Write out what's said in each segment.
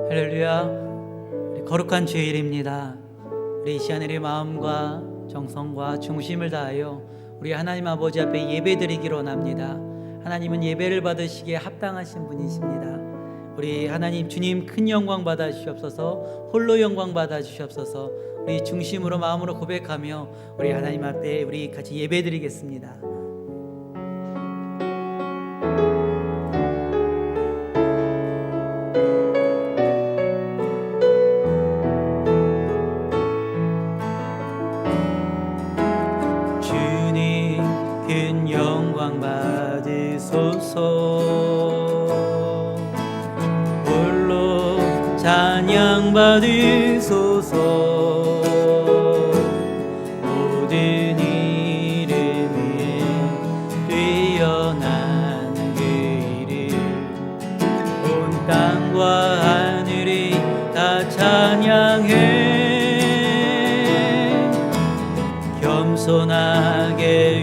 할렐루야. 우리 거룩한 주일입니다. 우리 이 시간에 우리 마음과 정성과 중심을 다하여 우리 하나님 아버지 앞에 예배드리기로 원합니다. 하나님은 예배를 받으시기에 합당하신 분이십니다. 우리 하나님 주님 큰 영광 받아 주시옵소서. 홀로 영광 받아 주시옵소서. 우리 중심으로 마음으로 고백하며 우리 하나님 앞에 우리 같이 예배드리겠습니다. 큰 영광 받으소서. 홀로 찬양 받으소서. 모든 이름 위에 뛰어난 그 이름, 온 땅과 하늘이 다 찬양해. 겸손하게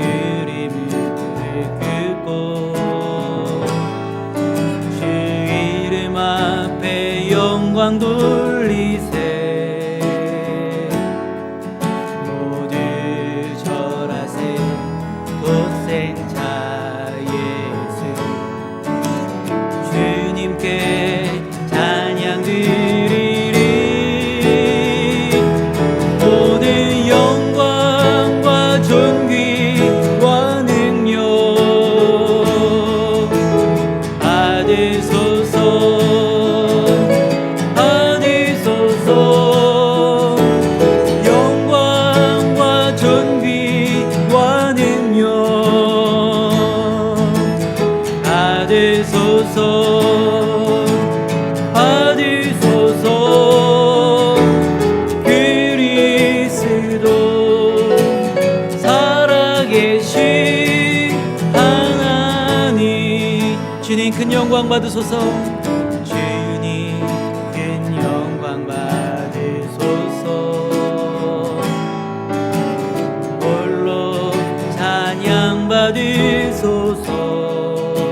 영광 돌리세. 모두 절하세. 독생자 예수 주님께 찬양 드리리. 모든 영광과 존귀와 능력 받으소서. 받으소서. 그리스도 살아계신 하나님, 주님 큰 영광 받으소서. 주님 큰 영광 받으소서. 홀로 찬양 받으소서.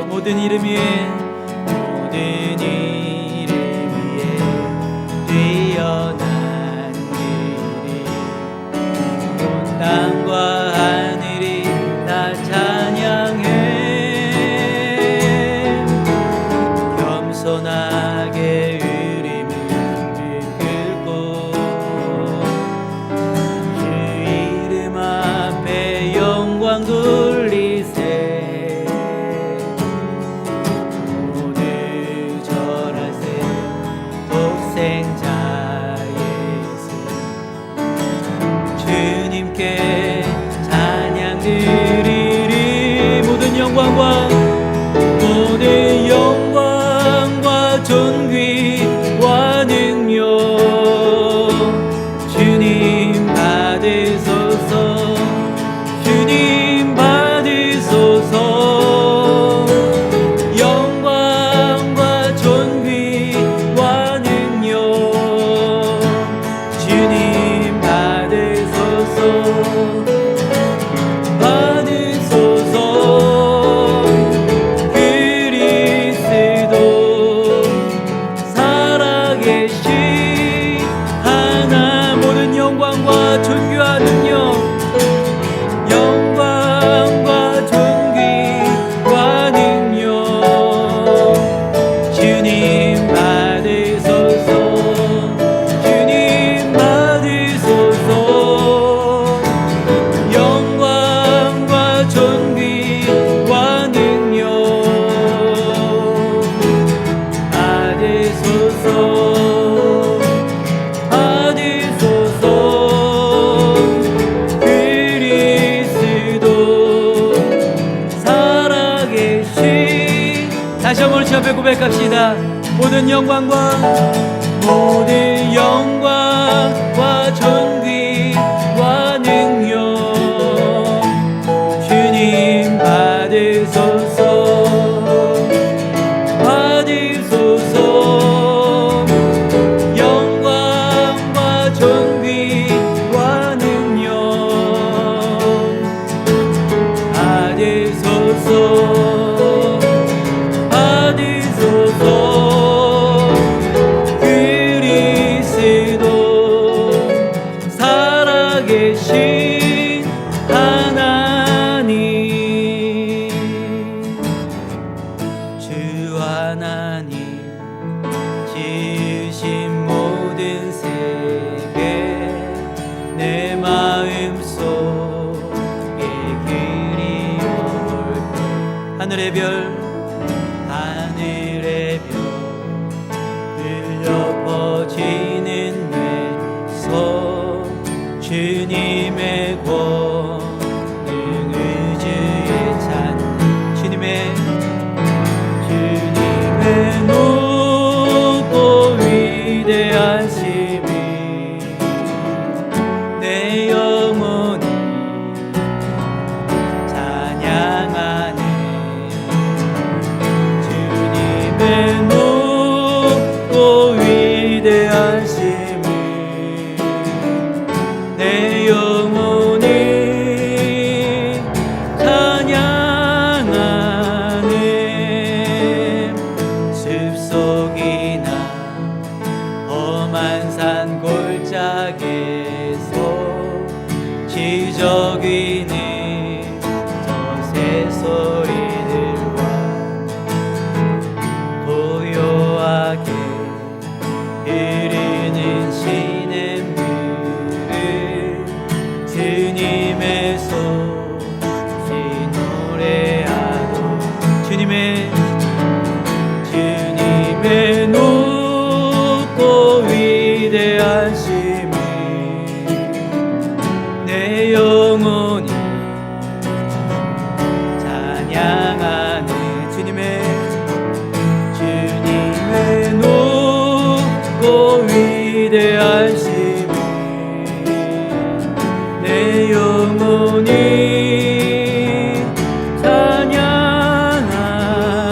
모든 이름 위에 뛰어난 길이, 온 땅과 하늘이 다 찬양해. 겸손하게 우리 무릎을 꿇고 주 이름 앞에 영광 돌리세. 모두 절하세. 독생자 주님께 찬양 드리리. 모든 영광과 존귀와 능력 주님 받으소서. 주님 받으소서. 영광과 존귀와 능력 주님 받으소서. 그리스도 살아계신 하나. 모든 영광과 존귀와 능력, 영광과 존귀와 능력 주님 받으소서. 주님 받으소서. 영광과 존귀와 능력 받으소서. 다시 한번 주 앞에 고백합시다. 모든 영광과 존귀와 능력 주님 받으소서. 받으소서. 영광과 존귀와 능력 받으소서. 받으소서. 하나님 지으신 모든 세계 내 마음속에 그리워올 하늘의 별 흘려 퍼지는 뇌서 주님의 권능 의지에 찬 주님의 높고 위대하심이 내 영혼이 찬양하네 주님의 높고 위대하심이 내 영혼이 찬양하네 숲속이나 험한 산 골짜기에서 지저귀는 저 새소리들과 고요하게 흐르는 시냇물을 주님의 소식 노래하고 주님의 높고 위대하심이 내 영혼이 찬양하네 주님의 높고 위대하심이 내 영혼이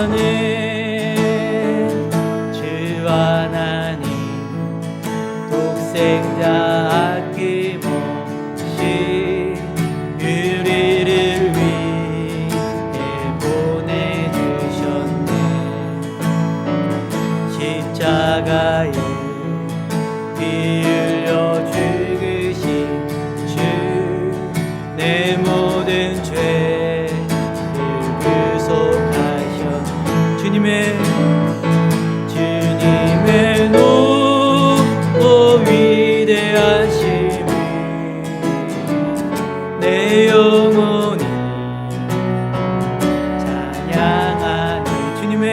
찬양하네 주 하나님 독생자 아낌없이 우리를 위해 보내주셨네 십자가에 피 흘려 죽으신 주 내 모든 죄를 구속하셨 주님의 높고 위대하심이 내 영혼이 찬양하네 주님의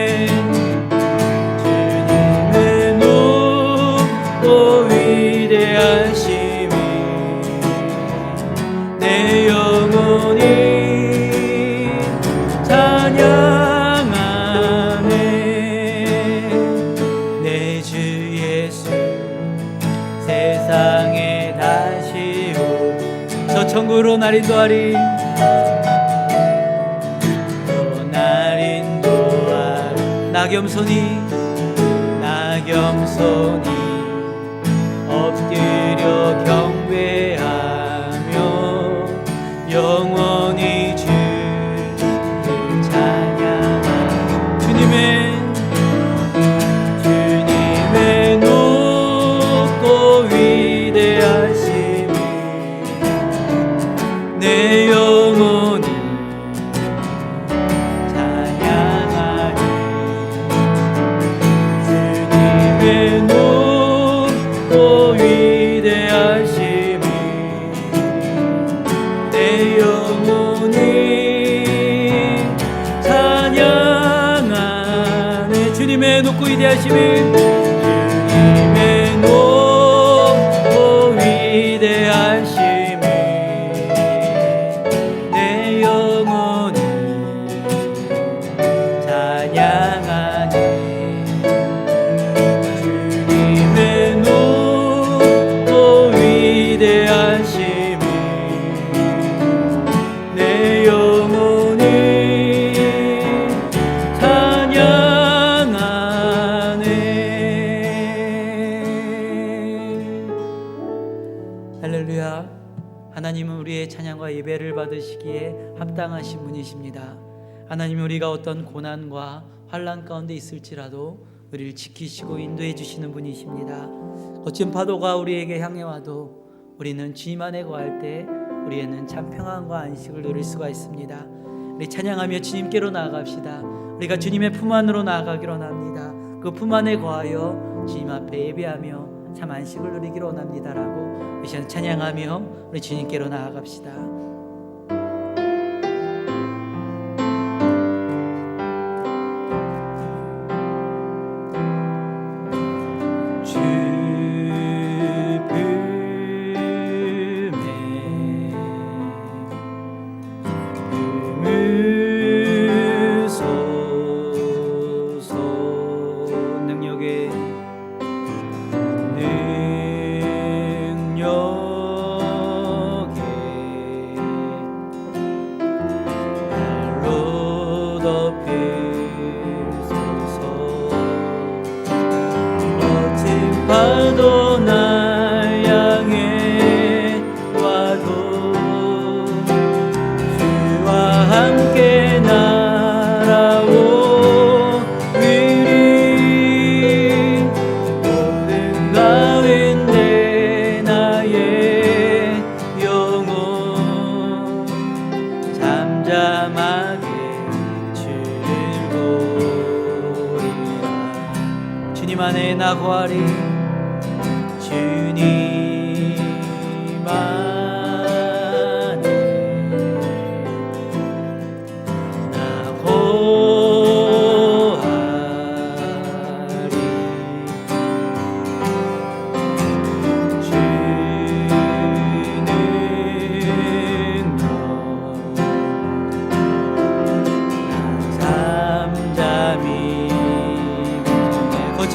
높고 위대하심이 내 영혼이 찬양하네 내 주 예수 세상에 다시 오셔 천국으로 날 인도하리 또 날 인도하리 낙염손이 엎드려 경배하며 영원히 주를 찬양하리 주님의 높고 위대하심이 내 영혼이 찬양하리 주님의 높고 위대하심이 내 영혼이 찬양하네 주님의 높고 위대하심이 주님의 높고 위대하심이 내 영혼이 찬양하네 주님의 높고 위대하심이 내 영혼이 찬양하네 할렐루야 하나님은 우리의 찬양과 예배를 받으시기에 합당하신 분이십니다. 하나님은 우리가 어떤 고난과 환난 가운데 있을지라도 우리를 지키시고 인도해 주시는 분이십니다. 거친 파도가 우리에게 향해 와도 우리는 주님 안에 거할 때 우리에는 참 평안과 안식을 누릴 수가 있습니다. 우리 찬양하며 주님께로 나아갑시다. 우리가 주님의 품 안으로 나아가기로 원합니다. 그 품 안에 거하여 주님 앞에 예배하며 참 안식을 누리기로 원합니다라고 이 시간 찬양하며 우리 주님께로 나아갑시다. 파도 날 향해 와도 주와 함께 날아오리니 모든 가운데 나의 영혼 잠잠하게 주를 보리라. 주님 안에 나 구하리. 주님 안에 나 거하리. 주는 너 잠잠히 거친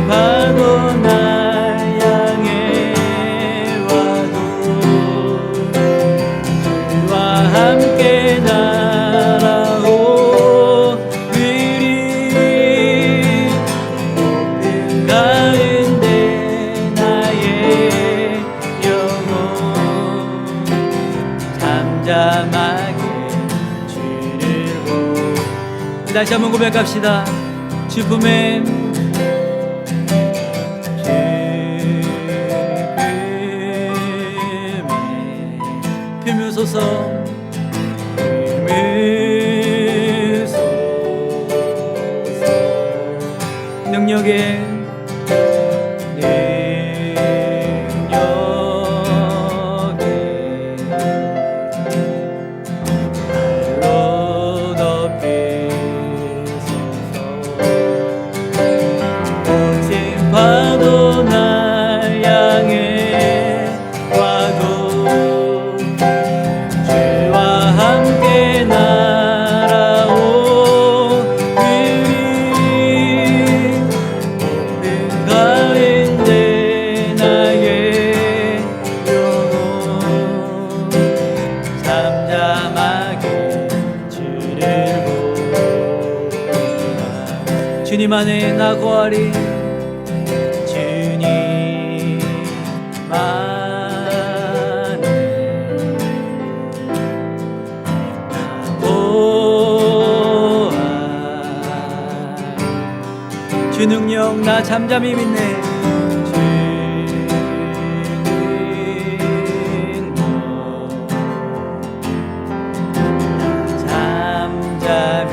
파도 날 향해 와도 주와 함께 날아오리니 모든 가운데 나의 영혼 잠잠하게 주를 보리. 다시 한번 고백합시다. 주 품에 품으소서 능력에 발로 덮이소서. 거친 파도 날 향해 와도 함께 날아오리니 모든 가운데 나의 영혼 잠잠하게 주를 보리라. 주님 안에 나 구하리. 주님 주 능력 나 잠잠히 믿네. 주는 너 잠잠히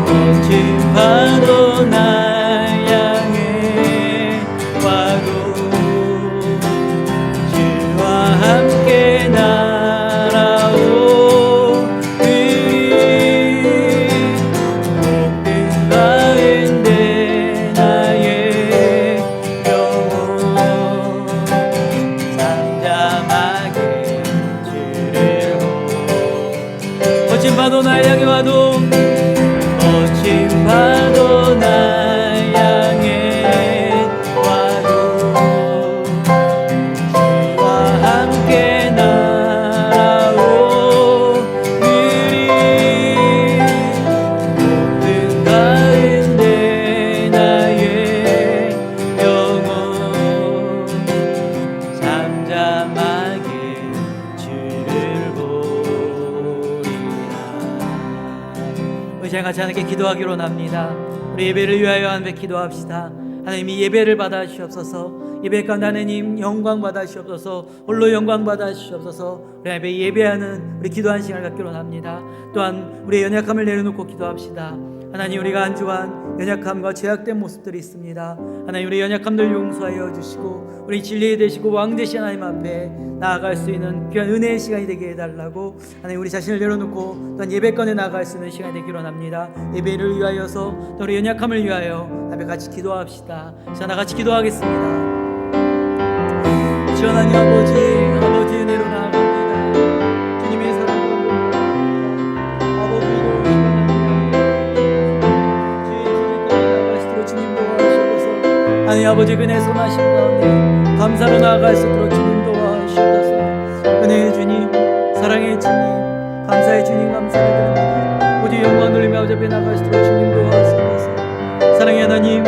거친 파도 날 향해 와도 주와 함께 파도 날 향해 와도 거친 파도 날 향해 와도 주와 함께 날아오리니 모든 가운데 나의 영혼 잠잠하게 주를 제가 같이 하나님께 기도하기로 합니다. 우리 예배를 위하여 하나님께 기도합시다. 하나님이 예배를 받아 주시옵소서. 예배 가운데 하나님 영광 받아 주시옵소서. 홀로 영광 받아 주시옵소서. 우리 앞에 예배하는 우리 기도한 시간을 갖기로 합니다. 또한 우리의 연약함을 내려놓고 기도합시다. 하나님, 우리가 한 주간 연약함과 죄악된 모습들이 있습니다. 하나님, 우리 연약함들 용서하여 주시고 우리 진리에 되시고 왕 되신 하나님 앞에 나아갈 수 있는 귀한 은혜의 시간이 되게 해달라고 하나님, 우리 자신을 내려놓고 또한 예배권에 나아갈 수 있는 시간이 되기로 합니다. 예배를 위하여서 또 우리 연약함을 위하여 앞에 같이 기도합시다. 자, 나같이 기도하겠습니다. 하나님 아버지 은혜로 나아갑니다. 주님의 사랑으로 아버지로 주님 도와주셔서 하나님 아버지 은혜 선하신 가운데 감사로 나아갈 수 있도록 주님 도와주셔서 은혜의 주님, 사랑의 주님, 감사의 주님 감사를 드립니다. 오직 영광 돌리며 아버지 앞에 나아갈 수 있도록 주님 도와주셔서 사랑의 하나님,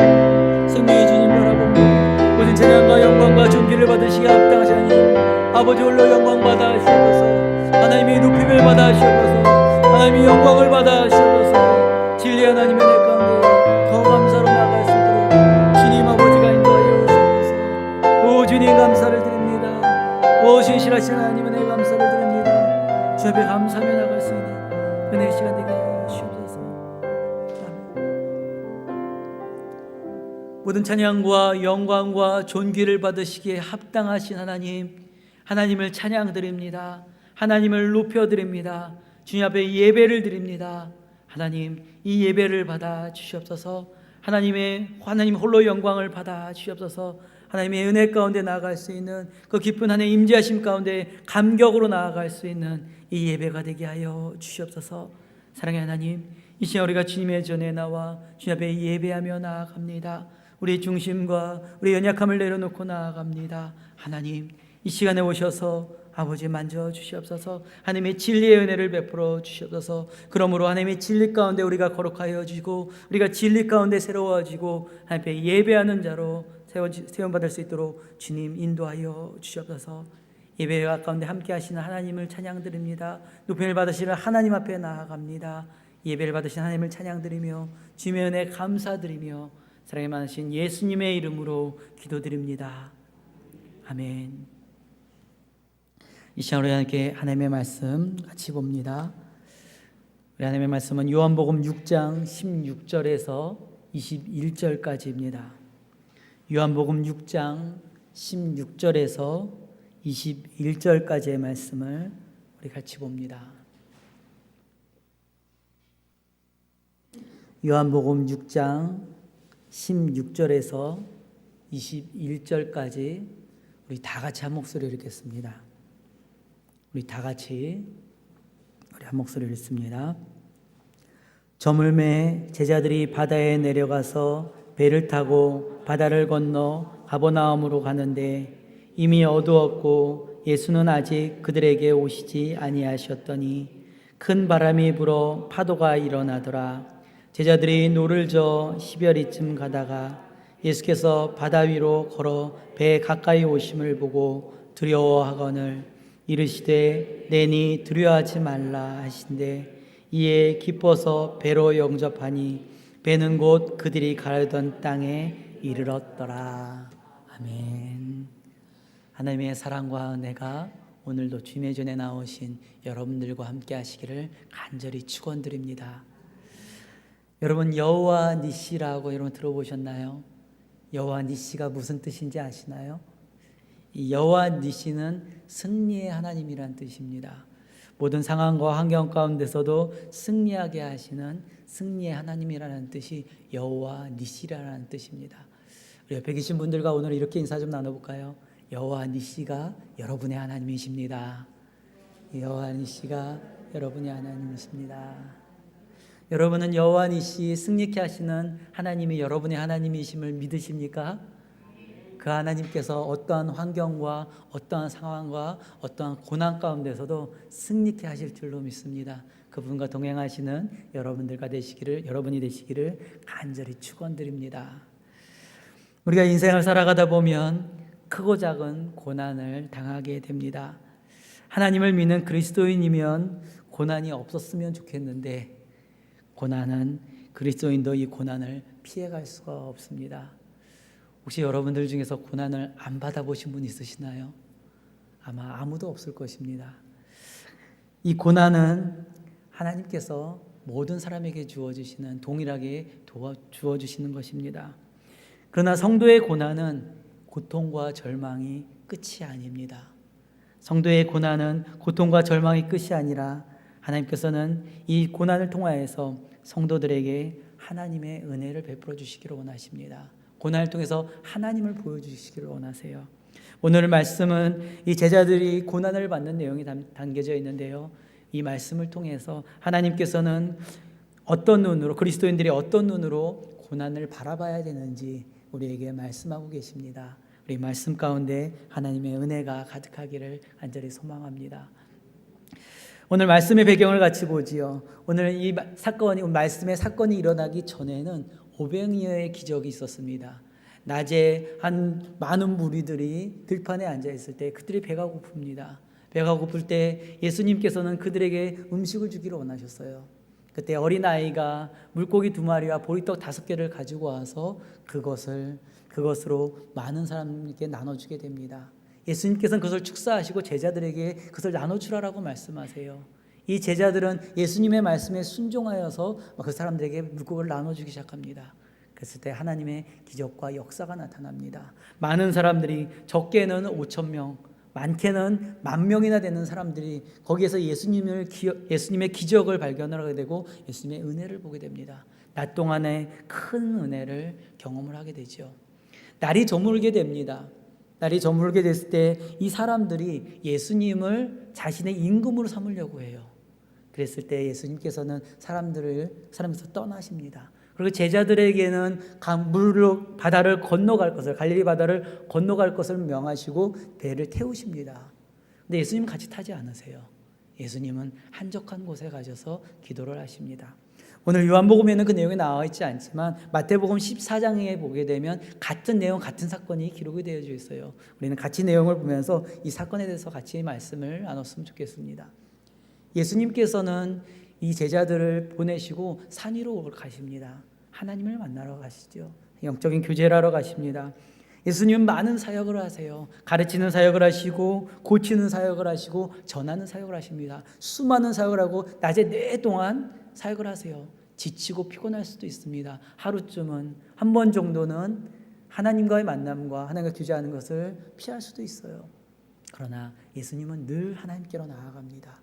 승리의 주님 바라봅니다. 모든 찬양과 영광과 존귀를 받으시기에 합당하신 하나님 아버지 홀로 영광 받아 주셔서 하나님이 높임을 받아 주셔서 하나님이 영광을 받아 주셔서 진리 하나님의 내 가운데 더 감사로 나아갈 수 있도록 주님 아버지가 인도하여 주셔서 오 주님 감사를 드립니다. 오 신실하신 하나님의 내 감사를 드립니다. 주 앞에 감사하며 나갈 수 있는 은혜의 시간 되게 하여 주옵소서. 모든 찬양과 영광과 존귀를 받으시기에 합당하신 하나님, 하나님을 찬양드립니다. 하나님을 높여드립니다. 주님 앞에 예배를 드립니다. 하나님, 이 예배를 받아 주시옵소서. 하나님 홀로 영광을 받아 주시옵소서. 하나님의 은혜 가운데 나아갈 수 있는 그 깊은 하나님의 임재하심 가운데 감격으로 나아갈 수 있는 이 예배가 되게 하여 주시옵소서. 사랑의 하나님, 이 시간 우리가 주님의 전에 나와 주님 앞에 예배하며 나아갑니다. 우리의 중심과 우리의 연약함을 내려놓고 나아갑니다. 하나님, 이 시간에 오셔서 아버지 만져 주시옵소서. 하나님의 진리의 은혜를 베풀어 주시옵소서. 그러므로 하나님의 진리 가운데 우리가 거룩하여지고 우리가 진리 가운데 새로워지고 하나님 앞에 예배하는 자로 세움받을 수 있도록 주님 인도하여 주시옵소서. 예배 가운데 함께 하시는 하나님을 찬양드립니다. 높임을 받으시는 하나님 앞에 나아갑니다. 예배를 받으신 하나님을 찬양드리며 주님의 은혜 감사드리며 사랑이 많으신 예수님의 이름으로 기도드립니다. 아멘. 이 시간 우리 함께 하나님의 말씀 같이 봅니다. 우리 하나님의 말씀은 요한복음 6장 16절에서 21절까지입니다. 요한복음 6장 16절에서 21절까지의 말씀을 우리 같이 봅니다. 요한복음 6장 16절에서 21절까지 우리 다 같이 한 목소리로 읽겠습니다. 우리 다 같이 한 목소리로 읽습니다. 저물매 제자들이 바다에 내려가서 배를 타고 바다를 건너 가버나움으로 가는데 이미 어두웠고 예수는 아직 그들에게 오시지 아니하셨더니 큰 바람이 불어 파도가 일어나더라. 제자들이 노를 저어 시별이쯤 가다가 예수께서 바다 위로 걸어 배에 가까이 오심을 보고 두려워하거늘 이르시되 내니 두려워하지 말라 하신대 이에 기뻐서 배로 영접하니 배는 곧 그들이 가려던 땅에 이르렀더라. 아멘. 하나님의 사랑과 은혜가 오늘도 주님의 전에 나오신 여러분들과 함께 하시기를 간절히 축원드립니다. 여러분, 여호와 니시라고 여러분 들어보셨나요? 여호와 니시가 무슨 뜻인지 아시나요? 이 여호와 니시는 승리의 하나님이란 뜻입니다. 모든 상황과 환경 가운데서도 승리하게 하시는 승리의 하나님이라는 뜻이 여호와 니시라는 뜻입니다. 우리 옆에 계신 분들과 오늘 이렇게 인사 좀 나눠볼까요? 여호와 니시가 여러분의 하나님이십니다. 여호와 니시가 여러분의 하나님이십니다. 여러분은 여호와 니시 승리케 하시는 하나님이 여러분의 하나님이심을 믿으십니까? 그 하나님께서 어떠한 환경과 어떠한 상황과 어떠한 고난 가운데서도 승리케 하실 줄로 믿습니다. 그분과 동행하시는 여러분이 되시기를 간절히 축원드립니다. 우리가 인생을 살아가다 보면 크고 작은 고난을 당하게 됩니다. 하나님을 믿는 그리스도인이면 고난이 없었으면 좋겠는데 고난은 그리스도인도 이 고난을 피해갈 수가 없습니다. 혹시 여러분들 중에서 고난을 안 받아보신 분 있으시나요? 아마 아무도 없을 것입니다. 이 고난은 하나님께서 모든 사람에게 주어주시는, 동일하게 주어주시는 것입니다. 그러나 성도의 고난은 고통과 절망이 끝이 아닙니다. 성도의 고난은 고통과 절망이 끝이 아니라 하나님께서는 이 고난을 통하여서 성도들에게 하나님의 은혜를 베풀어 주시기를 원하십니다. 고난을 통해서 하나님을 보여주시기를 원하세요. 오늘 말씀은 이 제자들이 고난을 받는 내용이 담겨져 있는데요, 이 말씀을 통해서 하나님께서는 어떤 눈으로, 그리스도인들이 어떤 눈으로 고난을 바라봐야 되는지 우리에게 말씀하고 계십니다. 우리 말씀 가운데 하나님의 은혜가 가득하기를 간절히 소망합니다. 오늘 말씀의 배경을 같이 보지요. 오늘 이 말씀의 사건이 일어나기 전에는 오병이어의 기적이 있었습니다. 낮에 한 많은 무리들이 들판에 앉아 있을 때 그들이 배가 고픕니다. 배가 고플 때 예수님께서는 그들에게 음식을 주기를 원하셨어요. 그때 어린아이가 물고기 2마리와 보리떡 5개를 가지고 와서 그것으로 많은 사람에게 나눠주게 됩니다. 예수님께서는 그것을 축사하시고 제자들에게 그것을 나눠주라고 말씀하세요. 이 제자들은 예수님의 말씀에 순종하여서 그 사람들에게 물고기를 나눠주기 시작합니다. 그랬을 때 하나님의 기적과 역사가 나타납니다. 많은 사람들이, 적게는 5,000명, 많게는 10,000명이나 되는 사람들이 거기에서 예수님의 기적을 발견하게 되고 예수님의 은혜를 보게 됩니다. 낮 동안에 큰 은혜를 경험을 하게 되죠. 날이 저물게 됩니다. 날이 저물게 됐을 때 이 사람들이 예수님을 자신의 임금으로 삼으려고 해요. 그랬을 때 예수님께서는 사람에서 떠나십니다. 그리고 제자들에게는 바다를 건너갈 것을, 갈릴리 바다를 건너갈 것을 명하시고 배를 태우십니다. 근데 예수님 같이 타지 않으세요. 예수님은 한적한 곳에 가셔서 기도를 하십니다. 오늘 요한복음에는 그 내용이 나와 있지 않지만 마태복음 14장에 보게 되면 같은 내용, 같은 사건이 기록이 되어져 있어요. 우리는 같이 내용을 보면서 이 사건에 대해서 같이 말씀을 나눴으면 좋겠습니다. 예수님께서는 이 제자들을 보내시고 산 위로 가십니다. 하나님을 만나러 가시죠. 영적인 교제를 하러 가십니다. 예수님은 많은 사역을 하세요. 가르치는 사역을 하시고 고치는 사역을 하시고 전하는 사역을 하십니다. 수많은 사역을 하고 낮에 내 동안 사역을 하세요. 지치고 피곤할 수도 있습니다. 하루쯤은, 한 번 정도는 하나님과의 만남과 하나님과 교제하는 것을 피할 수도 있어요. 그러나 예수님은 늘 하나님께로 나아갑니다.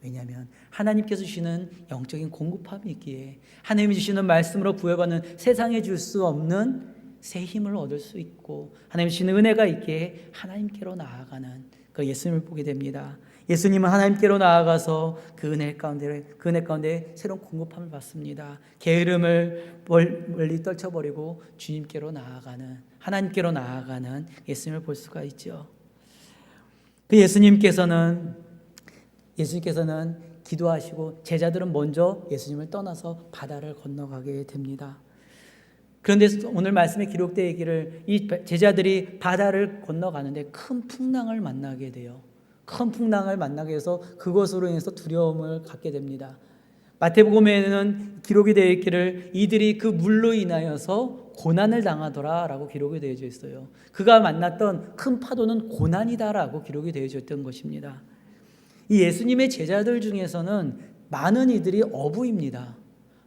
왜냐하면 하나님께서 주시는 영적인 공급함이 있기에, 하나님이 주시는 말씀으로 부여받는 세상에 줄 수 없는 새 힘을 얻을 수 있고, 하나님이 주시는 은혜가 있기에 하나님께로 나아가는 그 예수님을 보게 됩니다. 예수님은 하나님께로 나아가서 그 은혜 가운데 새로운 공급함을 받습니다. 게으름을 멀리 떨쳐버리고 주님께로 나아가는, 하나님께로 나아가는 예수님을 볼 수가 있죠. 그 예수님께서는 기도하시고 제자들은 먼저 예수님을 떠나서 바다를 건너가게 됩니다. 그런데 오늘 말씀에 기록되어 있기를 이 제자들이 바다를 건너가는데 큰 풍랑을 만나게 돼요. 큰 풍랑을 만나게 해서 그것으로 인해서 두려움을 갖게 됩니다. 마태복음에는 기록이 되어 있기를 이들이 그 물로 인하여서 고난을 당하더라라고 기록이 되어져 있어요. 그가 만났던 큰 파도는 고난이다라고 기록이 되어져 있던 것입니다. 이 예수님의 제자들 중에서는 많은 이들이 어부입니다.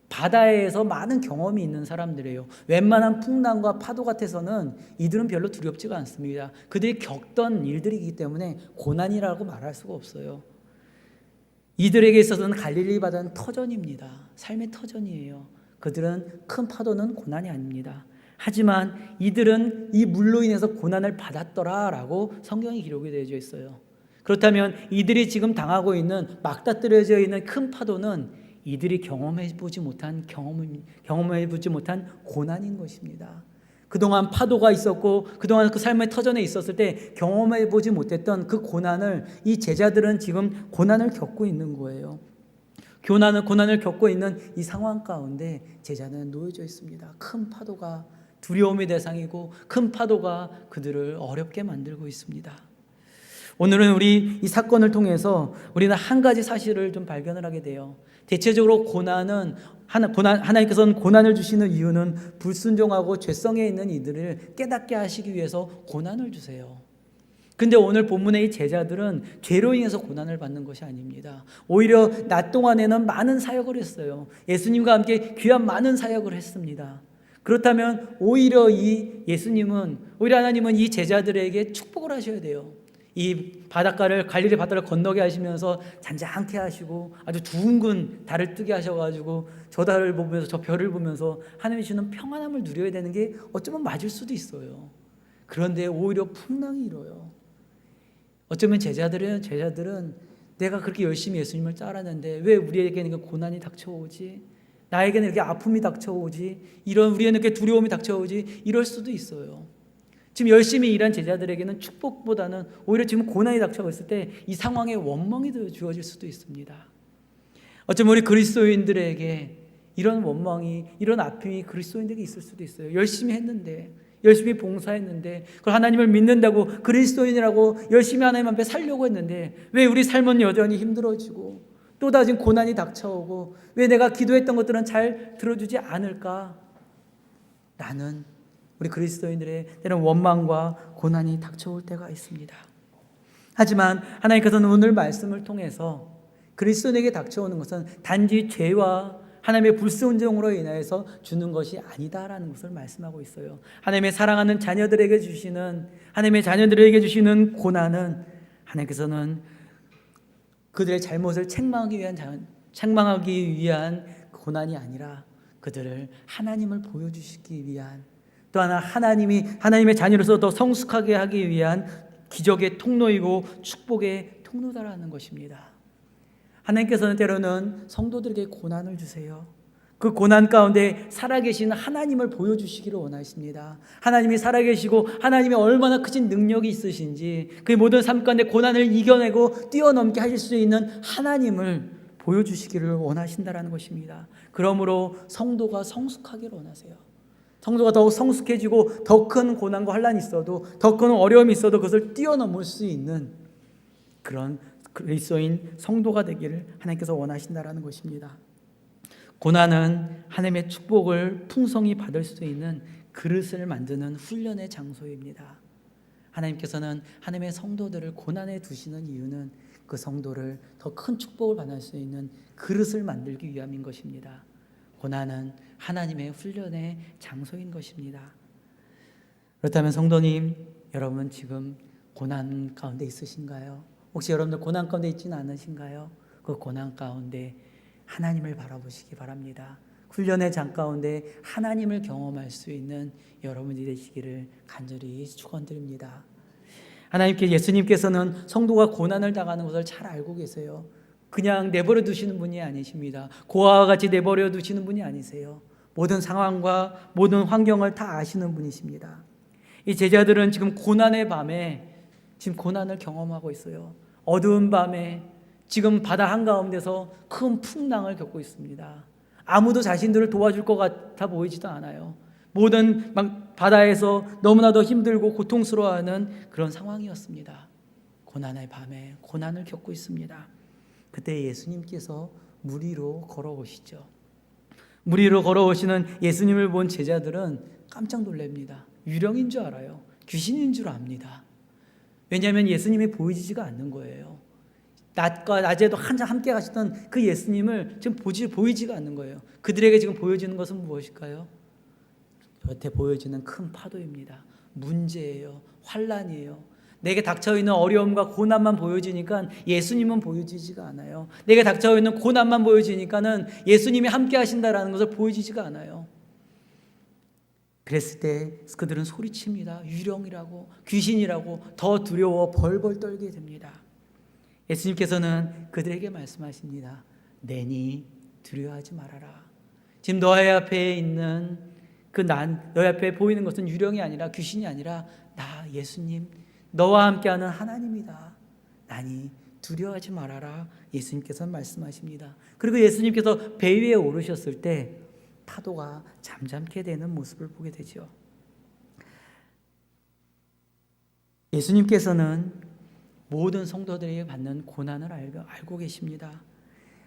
바다에서 많은 경험이 있는 사람들이에요. 웬만한 풍랑과 파도 같아서는 이들은 별로 두렵지가 않습니다. 그들이 겪던 일들이기 때문에 고난이라고 말할 수가 없어요. 이들에게 있어서는 갈릴리 바다는 터전입니다. 삶의 터전이에요. 그들은 큰 파도는 고난이 아닙니다. 하지만 이들은 이 물로 인해서 고난을 받았더라라고 성경이 기록이 되어져 있어요. 그렇다면 이들이 지금 당하고 있는, 막다뜨려져 있는 큰 파도는 이들이 경험해보지 못한 고난인 것입니다. 그동안 파도가 있었고 그동안 그 삶의 터전에 있었을 때 경험해보지 못했던 그 고난을 이 제자들은 지금 고난을 겪고 있는 거예요. 고난을 겪고 있는 이 상황 가운데 제자는 놓여져 있습니다. 큰 파도가 두려움의 대상이고 큰 파도가 그들을 어렵게 만들고 있습니다. 오늘은 우리 이 사건을 통해서 우리는 한 가지 사실을 좀 발견을 하게 돼요. 대체적으로 하나님께서는 고난을 주시는 이유는 불순종하고 죄성에 있는 이들을 깨닫게 하시기 위해서 고난을 주세요. 근데 오늘 본문의 이 제자들은 죄로 인해서 고난을 받는 것이 아닙니다. 오히려 낮 동안에는 많은 사역을 했어요. 예수님과 함께 귀한 많은 사역을 했습니다. 그렇다면 오히려 하나님은 이 제자들에게 축복을 하셔야 돼요. 이 갈릴리 바다를 건너게 하시면서 잔잔케 하시고 아주 둥근 달을 뜨게 하셔가지고 저 달을 보면서 저 별을 보면서 하나님이 주는 평안함을 누려야 되는 게 어쩌면 맞을 수도 있어요. 그런데 오히려 풍랑이 일어요. 어쩌면 제자들은 내가 그렇게 열심히 예수님을 따랐는데 왜 우리에게는 고난이 닥쳐오지? 나에게는 이렇게 아픔이 닥쳐오지? 우리에는 이렇게 두려움이 닥쳐오지? 이럴 수도 있어요. 지금 열심히 일한 제자들에게는 축복보다는 오히려 지금 고난이 닥쳐오고 있을 때 이 상황에 원망이 주어질 수도 있습니다. 어쩌면 우리 그리스도인들에게 이런 원망이, 이런 아픔이 그리스도인들에게 있을 수도 있어요. 열심히 했는데, 열심히 봉사했는데, 그걸 하나님을 믿는다고 그리스도인이라고 열심히 하나님 앞에 살려고 했는데 왜 우리 삶은 여전히 힘들어지고 또 다른 고난이 닥쳐오고 왜 내가 기도했던 것들은 잘 들어주지 않을까? 라는 우리 그리스도인들의 때로는 원망과 고난이 닥쳐올 때가 있습니다. 하지만 하나님께서는 오늘 말씀을 통해서 그리스도인에게 닥쳐오는 것은 단지 죄와 하나님의 불순종으로 인하여서 주는 것이 아니다라는 것을 말씀하고 있어요. 하나님의 사랑하는 자녀들에게 주시는 고난은 하나님께서는 그들의 잘못을 책망하기 위한 고난이 아니라 그들을 하나님을 보여주시기 위한, 또 하나 하나님의 자녀로서 더 성숙하게 하기 위한 기적의 통로이고 축복의 통로다라는 것입니다. 하나님께서는 때로는 성도들에게 고난을 주세요. 그 고난 가운데 살아계신 하나님을 보여주시기를 원하십니다. 하나님이 살아계시고 하나님이 얼마나 크신 능력이 있으신지, 그 모든 삶 가운데 고난을 이겨내고 뛰어넘게 하실 수 있는 하나님을 보여주시기를 원하신다라는 것입니다. 그러므로 성도가 성숙하기를 원하세요. 성도가 더욱 성숙해지고 더 큰 고난과 환난이 있어도, 더 큰 어려움이 있어도 그것을 뛰어넘을 수 있는 그런 그리스도인 성도가 되기를 하나님께서 원하신다라는 것입니다. 고난은 하나님의 축복을 풍성히 받을 수 있는 그릇을 만드는 훈련의 장소입니다. 하나님께서는 하나님의 성도들을 고난에 두시는 이유는 그 성도를 더 큰 축복을 받을 수 있는 그릇을 만들기 위함인 것입니다. 고난은 하나님의 훈련의 장소인 것입니다. 그렇다면 성도님, 여러분 지금 고난 가운데 있으신가요? 혹시 여러분들 고난 가운데 있지는 않으신가요? 그 고난 가운데 하나님을 바라보시기 바랍니다. 훈련의 장 가운데 하나님을 경험할 수 있는 여러분이 되시기를 간절히 축원드립니다. 예수님께서는 성도가 고난을 당하는 것을 잘 알고 계세요. 그냥 내버려 두시는 분이 아니십니다. 고아와 같이 내버려 두시는 분이 아니세요. 모든 상황과 모든 환경을 다 아시는 분이십니다. 이 제자들은 지금 고난의 밤에 지금 고난을 경험하고 있어요. 어두운 밤에 지금 바다 한가운데서 큰 풍랑을 겪고 있습니다. 아무도 자신들을 도와줄 것 같아 보이지도 않아요. 모든 바다에서 너무나도 힘들고 고통스러워하는 그런 상황이었습니다. 고난의 밤에 고난을 겪고 있습니다. 그때 예수님께서 물 위로 걸어오시죠. 물 위로 걸어오시는 예수님을 본 제자들은 깜짝 놀랍니다. 유령인 줄 알아요. 귀신인 줄 압니다. 왜냐하면 예수님이 보이지가 않는 거예요. 낮과 낮에도 항상 함께 가시던 그 예수님을 지금 보이지가 않는 거예요. 그들에게 지금 보여지는 것은 무엇일까요? 곁에 보여지는 큰 파도입니다. 문제예요. 환난이에요. 내게 닥쳐있는 어려움과 고난만 보여지니까 예수님은 보여지지가 않아요. 내게 닥쳐있는 고난만 보여지니까는 예수님이 함께 하신다라는 것을 보여지지가 않아요. 그랬을 때 그들은 소리칩니다. 유령이라고, 귀신이라고 더 두려워 벌벌 떨게 됩니다. 예수님께서는 그들에게 말씀하십니다. 내니 두려워하지 말아라. 지금 너희 앞에 있는 너희 앞에 보이는 것은 유령이 아니라 귀신이 아니라 나 예수님, 너와 함께하는 하나님이다. 나니 두려워하지 말아라. 예수님께서는 말씀하십니다. 그리고 예수님께서 배 위에 오르셨을 때 파도가 잠잠게 되는 모습을 보게 되죠. 예수님께서는 모든 성도들이 받는 고난을 알고 계십니다.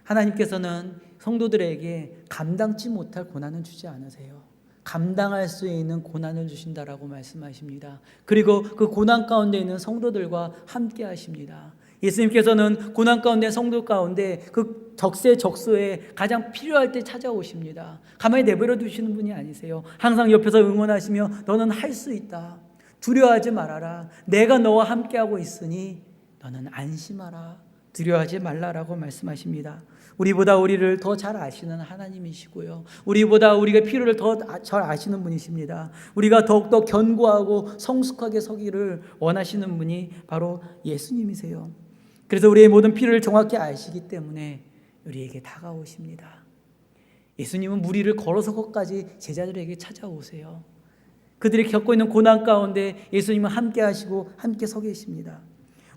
하나님께서는 성도들에게 감당치 못할 고난은 주지 않으세요. 감당할 수 있는 고난을 주신다라고 말씀하십니다. 그리고 그 고난 가운데 있는 성도들과 함께 하십니다. 예수님께서는 고난 가운데 성도 가운데 그 적세적소에 가장 필요할 때 찾아오십니다. 가만히 내버려 두시는 분이 아니세요. 항상 옆에서 응원하시며 너는 할 수 있다. 두려워하지 말아라. 내가 너와 함께하고 있으니 너는 안심하라. 두려워하지 말라라고 말씀하십니다. 우리보다 우리를 더 잘 아시는 하나님이시고요. 우리보다 우리가 필요를 더 잘 아시는 분이십니다. 우리가 더욱더 견고하고 성숙하게 서기를 원하시는 분이 바로 예수님이세요. 그래서 우리의 모든 필요를 정확히 아시기 때문에 우리에게 다가오십니다. 예수님은 무리를 걸어서까지 제자들에게 찾아오세요. 그들이 겪고 있는 고난 가운데 예수님은 함께 하시고 함께 서 계십니다.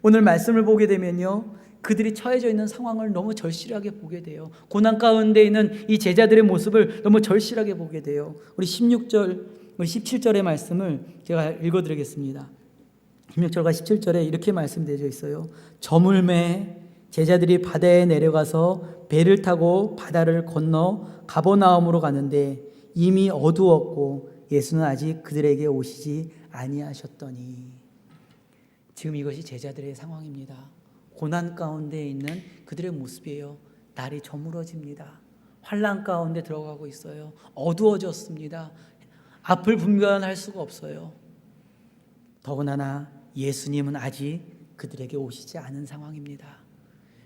오늘 말씀을 보게 되면요, 그들이 처해져 있는 상황을 너무 절실하게 보게 돼요. 고난 가운데 있는 이 제자들의 모습을 너무 절실하게 보게 돼요. 우리 17절의 말씀을 제가 읽어드리겠습니다. 16절과 17절에 이렇게 말씀되어 있어요. 저물매 제자들이 바다에 내려가서 배를 타고 바다를 건너 가버나움으로 가는데 이미 어두웠고 예수는 아직 그들에게 오시지 아니하셨더니. 지금 이것이 제자들의 상황입니다. 고난 가운데 있는 그들의 모습이에요. 날이 저물어집니다. 환난 가운데 들어가고 있어요. 어두워졌습니다. 앞을 분간할 수가 없어요. 더군다나 예수님은 아직 그들에게 오시지 않은 상황입니다.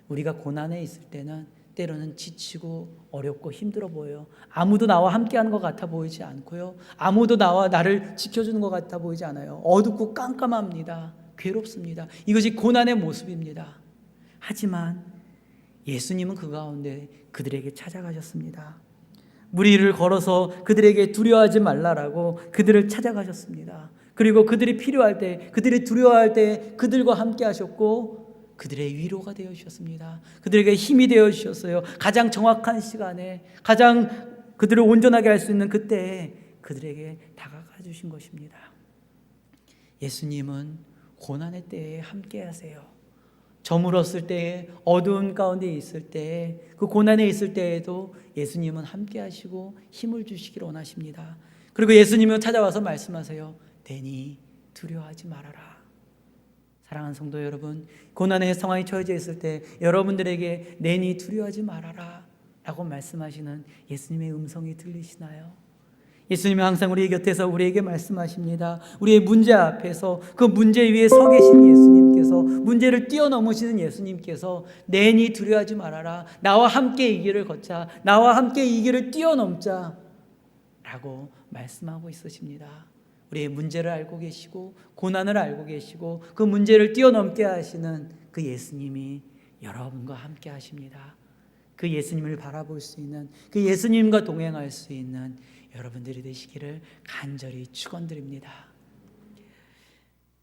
우리가 고난에 있을 때는 때로는 지치고 어렵고 힘들어 보여요. 아무도 나와 함께하는 것 같아 보이지 않고요. 아무도 나를 지켜주는 것 같아 보이지 않아요. 어둡고 깜깜합니다. 괴롭습니다. 이것이 고난의 모습입니다. 하지만 예수님은 그 가운데 그들에게 찾아가셨습니다. 무리를 걸어서 그들에게 두려워하지 말라라고 그들을 찾아가셨습니다. 그리고 그들이 필요할 때, 그들이 두려워할 때 그들과 함께 하셨고 그들의 위로가 되어 주셨습니다. 그들에게 힘이 되어 주셨어요. 가장 정확한 시간에, 가장 그들을 온전하게 할 수 있는 그때에 그들에게 다가가 주신 것입니다. 예수님은 고난의 때에 함께 하세요. 저물었을 때에, 어두운 가운데 있을 때에, 그 고난에 있을 때에도 예수님은 함께 하시고 힘을 주시기를 원하십니다. 그리고 예수님은 찾아와서 말씀하세요. 내니 두려워하지 말아라. 사랑하는 성도 여러분, 고난의 상황이 처해져 있을 때 여러분들에게 내니 두려워하지 말아라 라고 말씀하시는 예수님의 음성이 들리시나요? 예수님은 항상 우리 곁에서 우리에게 말씀하십니다. 우리의 문제 앞에서 그 문제 위에 서 계신 예수님께서, 문제를 뛰어넘으시는 예수님께서 내니 두려워하지 말아라. 나와 함께 이 길을 걷자. 나와 함께 이 길을 뛰어넘자 라고 말씀하고 있으십니다. 우리의 문제를 알고 계시고 고난을 알고 계시고 그 문제를 뛰어넘게 하시는 그 예수님이 여러분과 함께 하십니다. 그 예수님을 바라볼 수 있는, 그 예수님과 동행할 수 있는 여러분들이 되시기를 간절히 축원드립니다.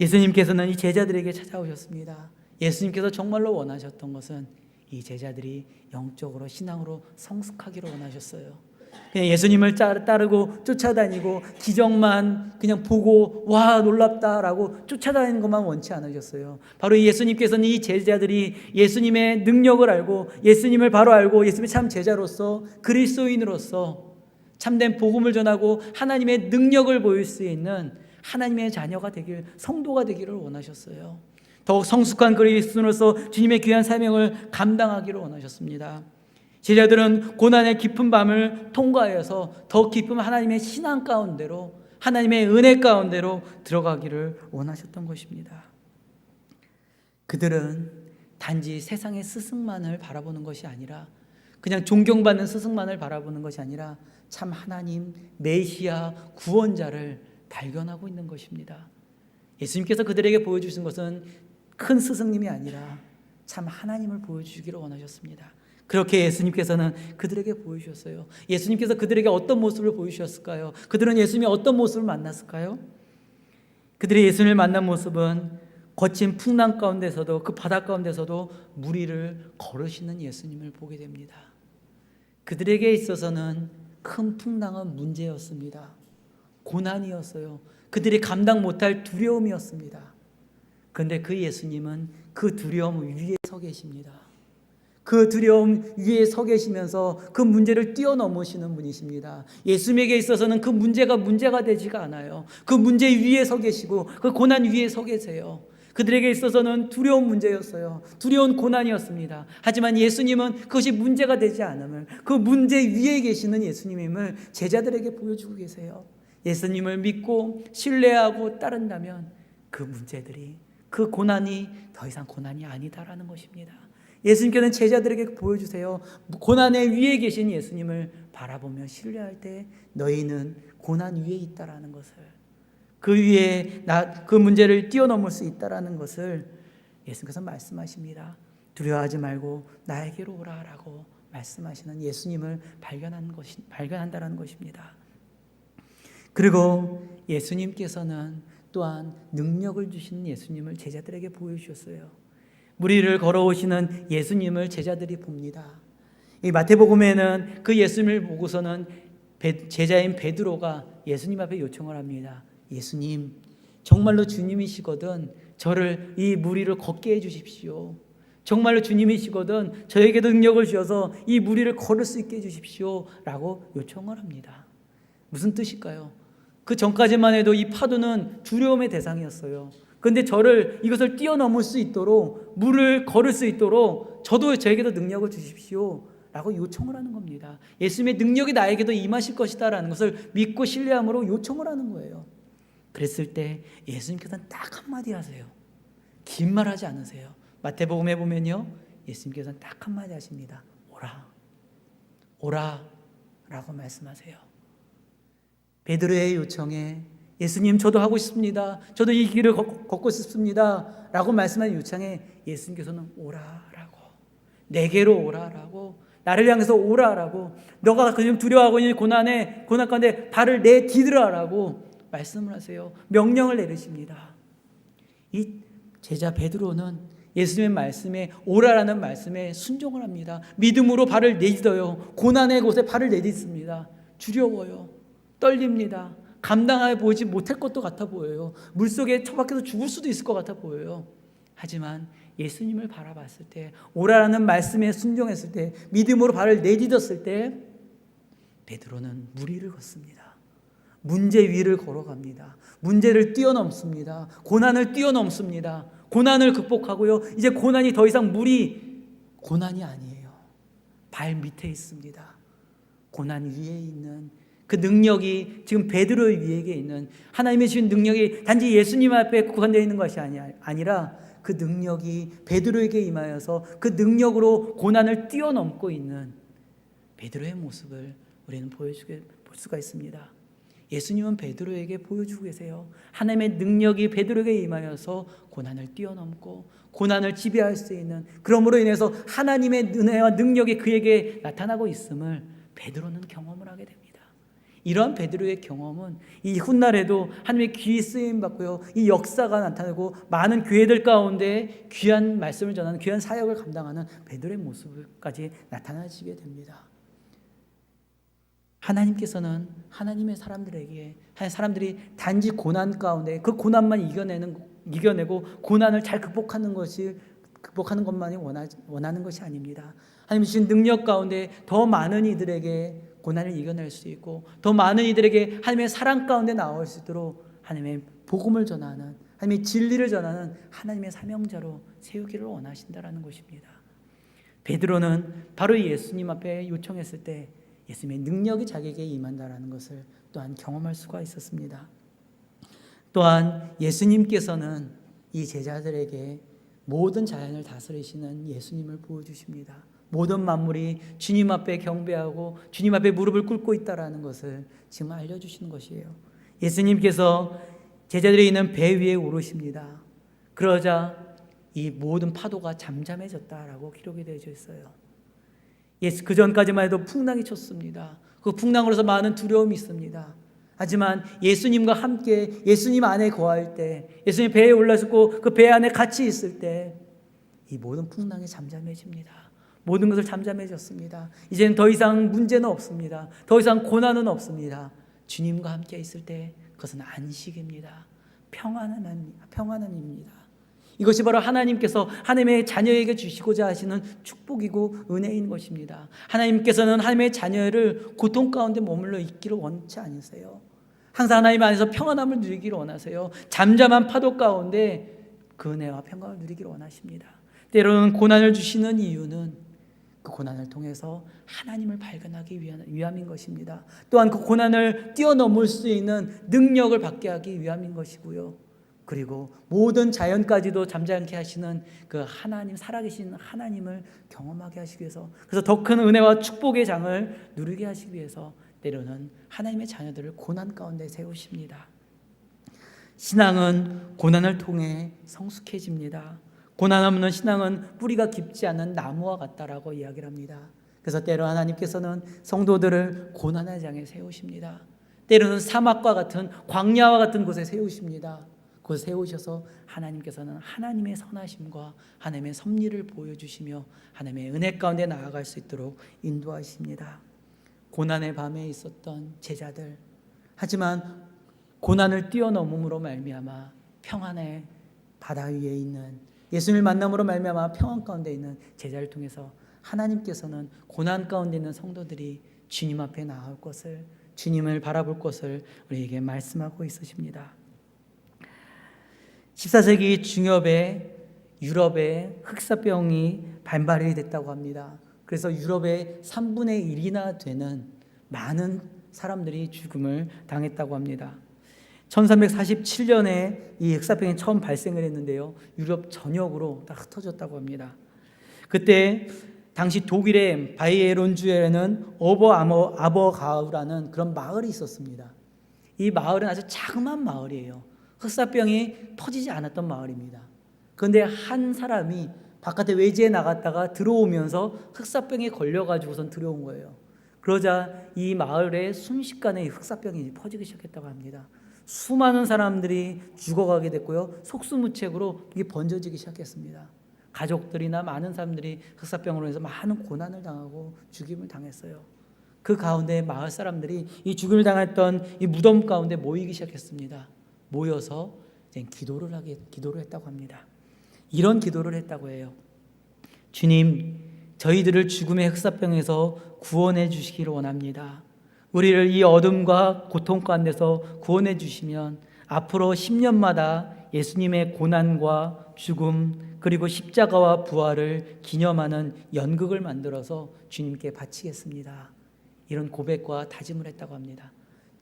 예수님께서는 이 제자들에게 찾아오셨습니다. 예수님께서 정말로 원하셨던 것은 이 제자들이 영적으로, 신앙으로 성숙하기를 원하셨어요. 그냥 예수님을 따르고 쫓아다니고 기적만 그냥 보고 와 놀랍다라고 쫓아다니는 것만 원치 않으셨어요. 바로 이 예수님께서는 이 제자들이 예수님의 능력을 알고 예수님을 바로 알고 예수님의 참 제자로서, 그리스도인으로서 참된 복음을 전하고 하나님의 능력을 보일 수 있는 하나님의 자녀가 되길, 성도가 되기를 원하셨어요. 더욱 성숙한 그리스도인으로서 주님의 귀한 사명을 감당하기를 원하셨습니다. 제자들은 고난의 깊은 밤을 통과해서 더 깊은 하나님의 신앙 가운데로, 하나님의 은혜 가운데로 들어가기를 원하셨던 것입니다. 그들은 단지 세상의 스승만을 바라보는 것이 아니라, 그냥 존경받는 스승만을 바라보는 것이 아니라 참 하나님, 메시아, 구원자를 발견하고 있는 것입니다. 예수님께서 그들에게 보여주신 것은 큰 스승님이 아니라 참 하나님을 보여주기를 원하셨습니다. 그렇게 예수님께서는 그들에게 보여주셨어요. 예수님께서 그들에게 어떤 모습을 보여주셨을까요? 그들은 예수님이 어떤 모습을 만났을까요? 그들이 예수님을 만난 모습은 거친 풍랑 가운데서도, 그 바다 가운데서도 무리를 걸으시는 예수님을 보게 됩니다. 그들에게 있어서는 큰 풍랑은 문제였습니다. 고난이었어요. 그들이 감당 못할 두려움이었습니다. 그런데 그 예수님은 그 두려움 위에 서 계십니다. 그 두려움 위에 서 계시면서 그 문제를 뛰어넘으시는 분이십니다. 예수님에게 있어서는 그 문제가 되지가 않아요. 그 문제 위에 서 계시고 그 고난 위에 서 계세요. 그들에게 있어서는 두려운 문제였어요. 두려운 고난이었습니다. 하지만 예수님은 그것이 문제가 되지 않음을, 그 문제 위에 계시는 예수님임을 제자들에게 보여주고 계세요. 예수님을 믿고 신뢰하고 따른다면 그 문제들이, 그 고난이 더 이상 고난이 아니다라는 것입니다. 예수님께서는 제자들에게 보여주세요. 고난의 위에 계신 예수님을 바라보며 신뢰할 때 너희는 고난 위에 있다라는 것을, 그 위에 그 문제를 뛰어넘을 수 있다라는 것을 예수님께서 말씀하십니다. 두려워하지 말고 나에게로 오라라고 말씀하시는 예수님을 발견한다라는 것입니다. 그리고 예수님께서는 또한 능력을 주시는 예수님을 제자들에게 보여주셨어요. 무리를 걸어오시는 예수님을 제자들이 봅니다. 이 마태복음에는 그 예수님을 보고서는 제자인 베드로가 예수님 앞에 요청을 합니다. 예수님, 정말로 주님이시거든 저를, 이 무리를 걷게 해주십시오. 정말로 주님이시거든 저에게도 능력을 주셔서 이 무리를 걸을 수 있게 해주십시오 라고 요청을 합니다. 무슨 뜻일까요? 그 전까지만 해도 이 파도는 두려움의 대상이었어요. 그런데 이것을 뛰어넘을 수 있도록, 물을 걸을 수 있도록 저에게도 능력을 주십시오 라고 요청을 하는 겁니다. 예수님의 능력이 나에게도 임하실 것이다 라는 것을 믿고 신뢰함으로 요청을 하는 거예요. 그랬을 때 예수님께서는 딱 한마디 하세요. 긴 말 하지 않으세요. 마태복음에 보면요, 예수님께서는 딱 한마디 하십니다. 오라 라고 말씀하세요. 베드로의 요청에 예수님, 저도 하고 싶습니다. 저도 이 길을 걷고 싶습니다 라고 말씀하는 요청에 예수님께서는 오라라고, 내게로 오라라고, 나를 향해서 오라라고, 너가 지금 두려워하고 있는 고난 가운데 발을 내디디라라고 말씀을 하세요. 명령을 내리십니다. 이 제자 베드로는 예수님의 말씀에, 오라라는 말씀에 순종을 합니다. 믿음으로 발을 내딛어요. 고난의 곳에 발을 내딛습니다. 두려워요. 떨립니다. 감당해 보지 못할 것도 같아 보여요. 물속에 처박혀서 죽을 수도 있을 것 같아 보여요. 하지만 예수님을 바라봤을 때, 오라라는 말씀에 순종했을 때, 믿음으로 발을 내딛었을 때 베드로는 무리를 걷습니다. 문제 위를 걸어갑니다. 문제를 뛰어넘습니다. 고난을 뛰어넘습니다. 고난을 극복하고요, 이제 고난이 더 이상 고난이 아니에요. 발 밑에 있습니다. 고난 위에 있는 그 능력이 지금 베드로 위에게 있는, 하나님의 주신 능력이 단지 예수님 앞에 국한되어 있는 것이 아니라 그 능력이 베드로에게 임하여서 그 능력으로 고난을 뛰어넘고 있는 베드로의 모습을 우리는 볼 수가 있습니다. 예수님은 베드로에게 보여주고 계세요. 하나님의 능력이 베드로에게 임하여서 고난을 뛰어넘고 고난을 지배할 수 있는, 그러므로 인해서 하나님의 은혜와 능력이 그에게 나타나고 있음을 베드로는 경험을 하게 됩니다. 이러한 베드로의 경험은 이 훗날에도 하나님의 귀히 쓰임 받고요, 이 역사가 나타나고 많은 교회들 가운데 귀한 말씀을 전하는, 귀한 사역을 감당하는 베드로의 모습까지 나타나지게 됩니다. 하나님께서는 하나님의 사람들이 단지 고난 가운데 그 고난만 이겨내고 고난을 잘 극복하는 것만이 원하는 것이 아닙니다. 하나님 주신 능력 가운데 더 많은 이들에게 고난을 이겨낼 수 있고, 더 많은 이들에게 하나님의 사랑 가운데 나올 수 있도록 하나님의 복음을 전하는, 하나님의 진리를 전하는 하나님의 사명자로 세우기를 원하신다라는 것입니다. 베드로는 바로 예수님 앞에 요청했을 때 예수님의 능력이 자기에게 임한다라는 것을 또한 경험할 수가 있었습니다. 또한 예수님께서는 이 제자들에게 모든 자연을 다스리시는 예수님을 보여주십니다. 모든 만물이 주님 앞에 경배하고 주님 앞에 무릎을 꿇고 있다라는 것을 지금 알려주시는 것이에요. 예수님께서 제자들이 있는 배 위에 오르십니다. 그러자 이 모든 파도가 잠잠해졌다라고 기록이 되어 있어요. 그 전까지만 해도 풍랑이 쳤습니다. 그 풍랑으로서 많은 두려움이 있습니다. 하지만 예수님과 함께 예수님 안에 거할 때, 예수님 배에 올라섰고 그 배 안에 같이 있을 때 이 모든 풍랑이 잠잠해집니다. 모든 것을 잠잠해졌습니다. 이제는 더 이상 문제는 없습니다. 더 이상 고난은 없습니다. 주님과 함께 있을 때 그것은 안식입니다. 평안함입니다. 이것이 바로 하나님께서 하나님의 자녀에게 주시고자 하시는 축복이고 은혜인 것입니다. 하나님께서는 하나님의 자녀를 고통 가운데 머물러 있기를 원치 않으세요. 항상 하나님 안에서 평안함을 누리기를 원하세요. 잠잠한 파도 가운데 그 은혜와 평강을 누리기를 원하십니다. 때로는 고난을 주시는 이유는 그 고난을 통해서 하나님을 발견하기 위함인 것입니다. 또한 그 고난을 뛰어넘을 수 있는 능력을 받게 하기 위함인 것이고요. 그리고 모든 자연까지도 잠잠케 하시는 그 하나님, 살아계신 하나님을 경험하게 하시기 위해서, 그래서 더 큰 은혜와 축복의 장을 누리게 하시기 위해서 때로는 하나님의 자녀들을 고난 가운데 세우십니다. 신앙은 고난을 통해 성숙해집니다. 고난 없는 신앙은 뿌리가 깊지 않은 나무와 같다라고 이야기를 합니다. 그래서 때로 하나님께서는 성도들을 고난의 장에 세우십니다. 때로는 사막과 같은 광야와 같은 곳에 세우십니다. 곳에 세우셔서 하나님께서는 하나님의 선하심과 하나님의 섭리를 보여주시며 하나님의 은혜 가운데 나아갈 수 있도록 인도하십니다. 고난의 밤에 있었던 제자들, 하지만 고난을 뛰어넘음으로 말미암아 평안의 바다 위에 있는 예수님을 만남으로 말미암아 평안 가운데 있는 제자를 통해서 하나님께서는 고난 가운데 있는 성도들이 주님 앞에 나올 것을, 주님을 바라볼 것을 우리에게 말씀하고 있으십니다. 14세기 중엽에 유럽에 흑사병이 발발이 됐다고 합니다. 그래서 유럽의 3분의 1이나 되는 많은 사람들이 죽음을 당했다고 합니다. 1347년에 이 흑사병이 처음 발생을 했는데요, 유럽 전역으로 다 흩어졌다고 합니다. 그때 당시 독일의 바이에른주에는 아버가우라는 그런 마을이 있었습니다. 이 마을은 아주 자그마한 마을이에요. 흑사병이 터지지 않았던 마을입니다. 그런데 한 사람이 바깥에 외지에 나갔다가 들어오면서 흑사병에 걸려가지고선 들어온 거예요. 그러자 이 마을에 순식간에 이 흑사병이 퍼지기 시작했다고 합니다. 수많은 사람들이 죽어가게 됐고요, 속수무책으로 이게 번져지기 시작했습니다. 가족들이나 많은 사람들이 흑사병으로 해서 많은 고난을 당하고 죽임을 당했어요. 그 가운데 마을 사람들이 이 죽임을 당했던 이 무덤 가운데 모이기 시작했습니다. 모여서 이제 기도를 했다고 합니다. 이런 기도를 했다고 해요. 주님, 저희들을 죽음의 흑사병에서 구원해 주시기를 원합니다. 우리를 이 어둠과 고통 가운데서 구원해 주시면 앞으로 10년마다 예수님의 고난과 죽음 그리고 십자가와 부활을 기념하는 연극을 만들어서 주님께 바치겠습니다. 이런 고백과 다짐을 했다고 합니다.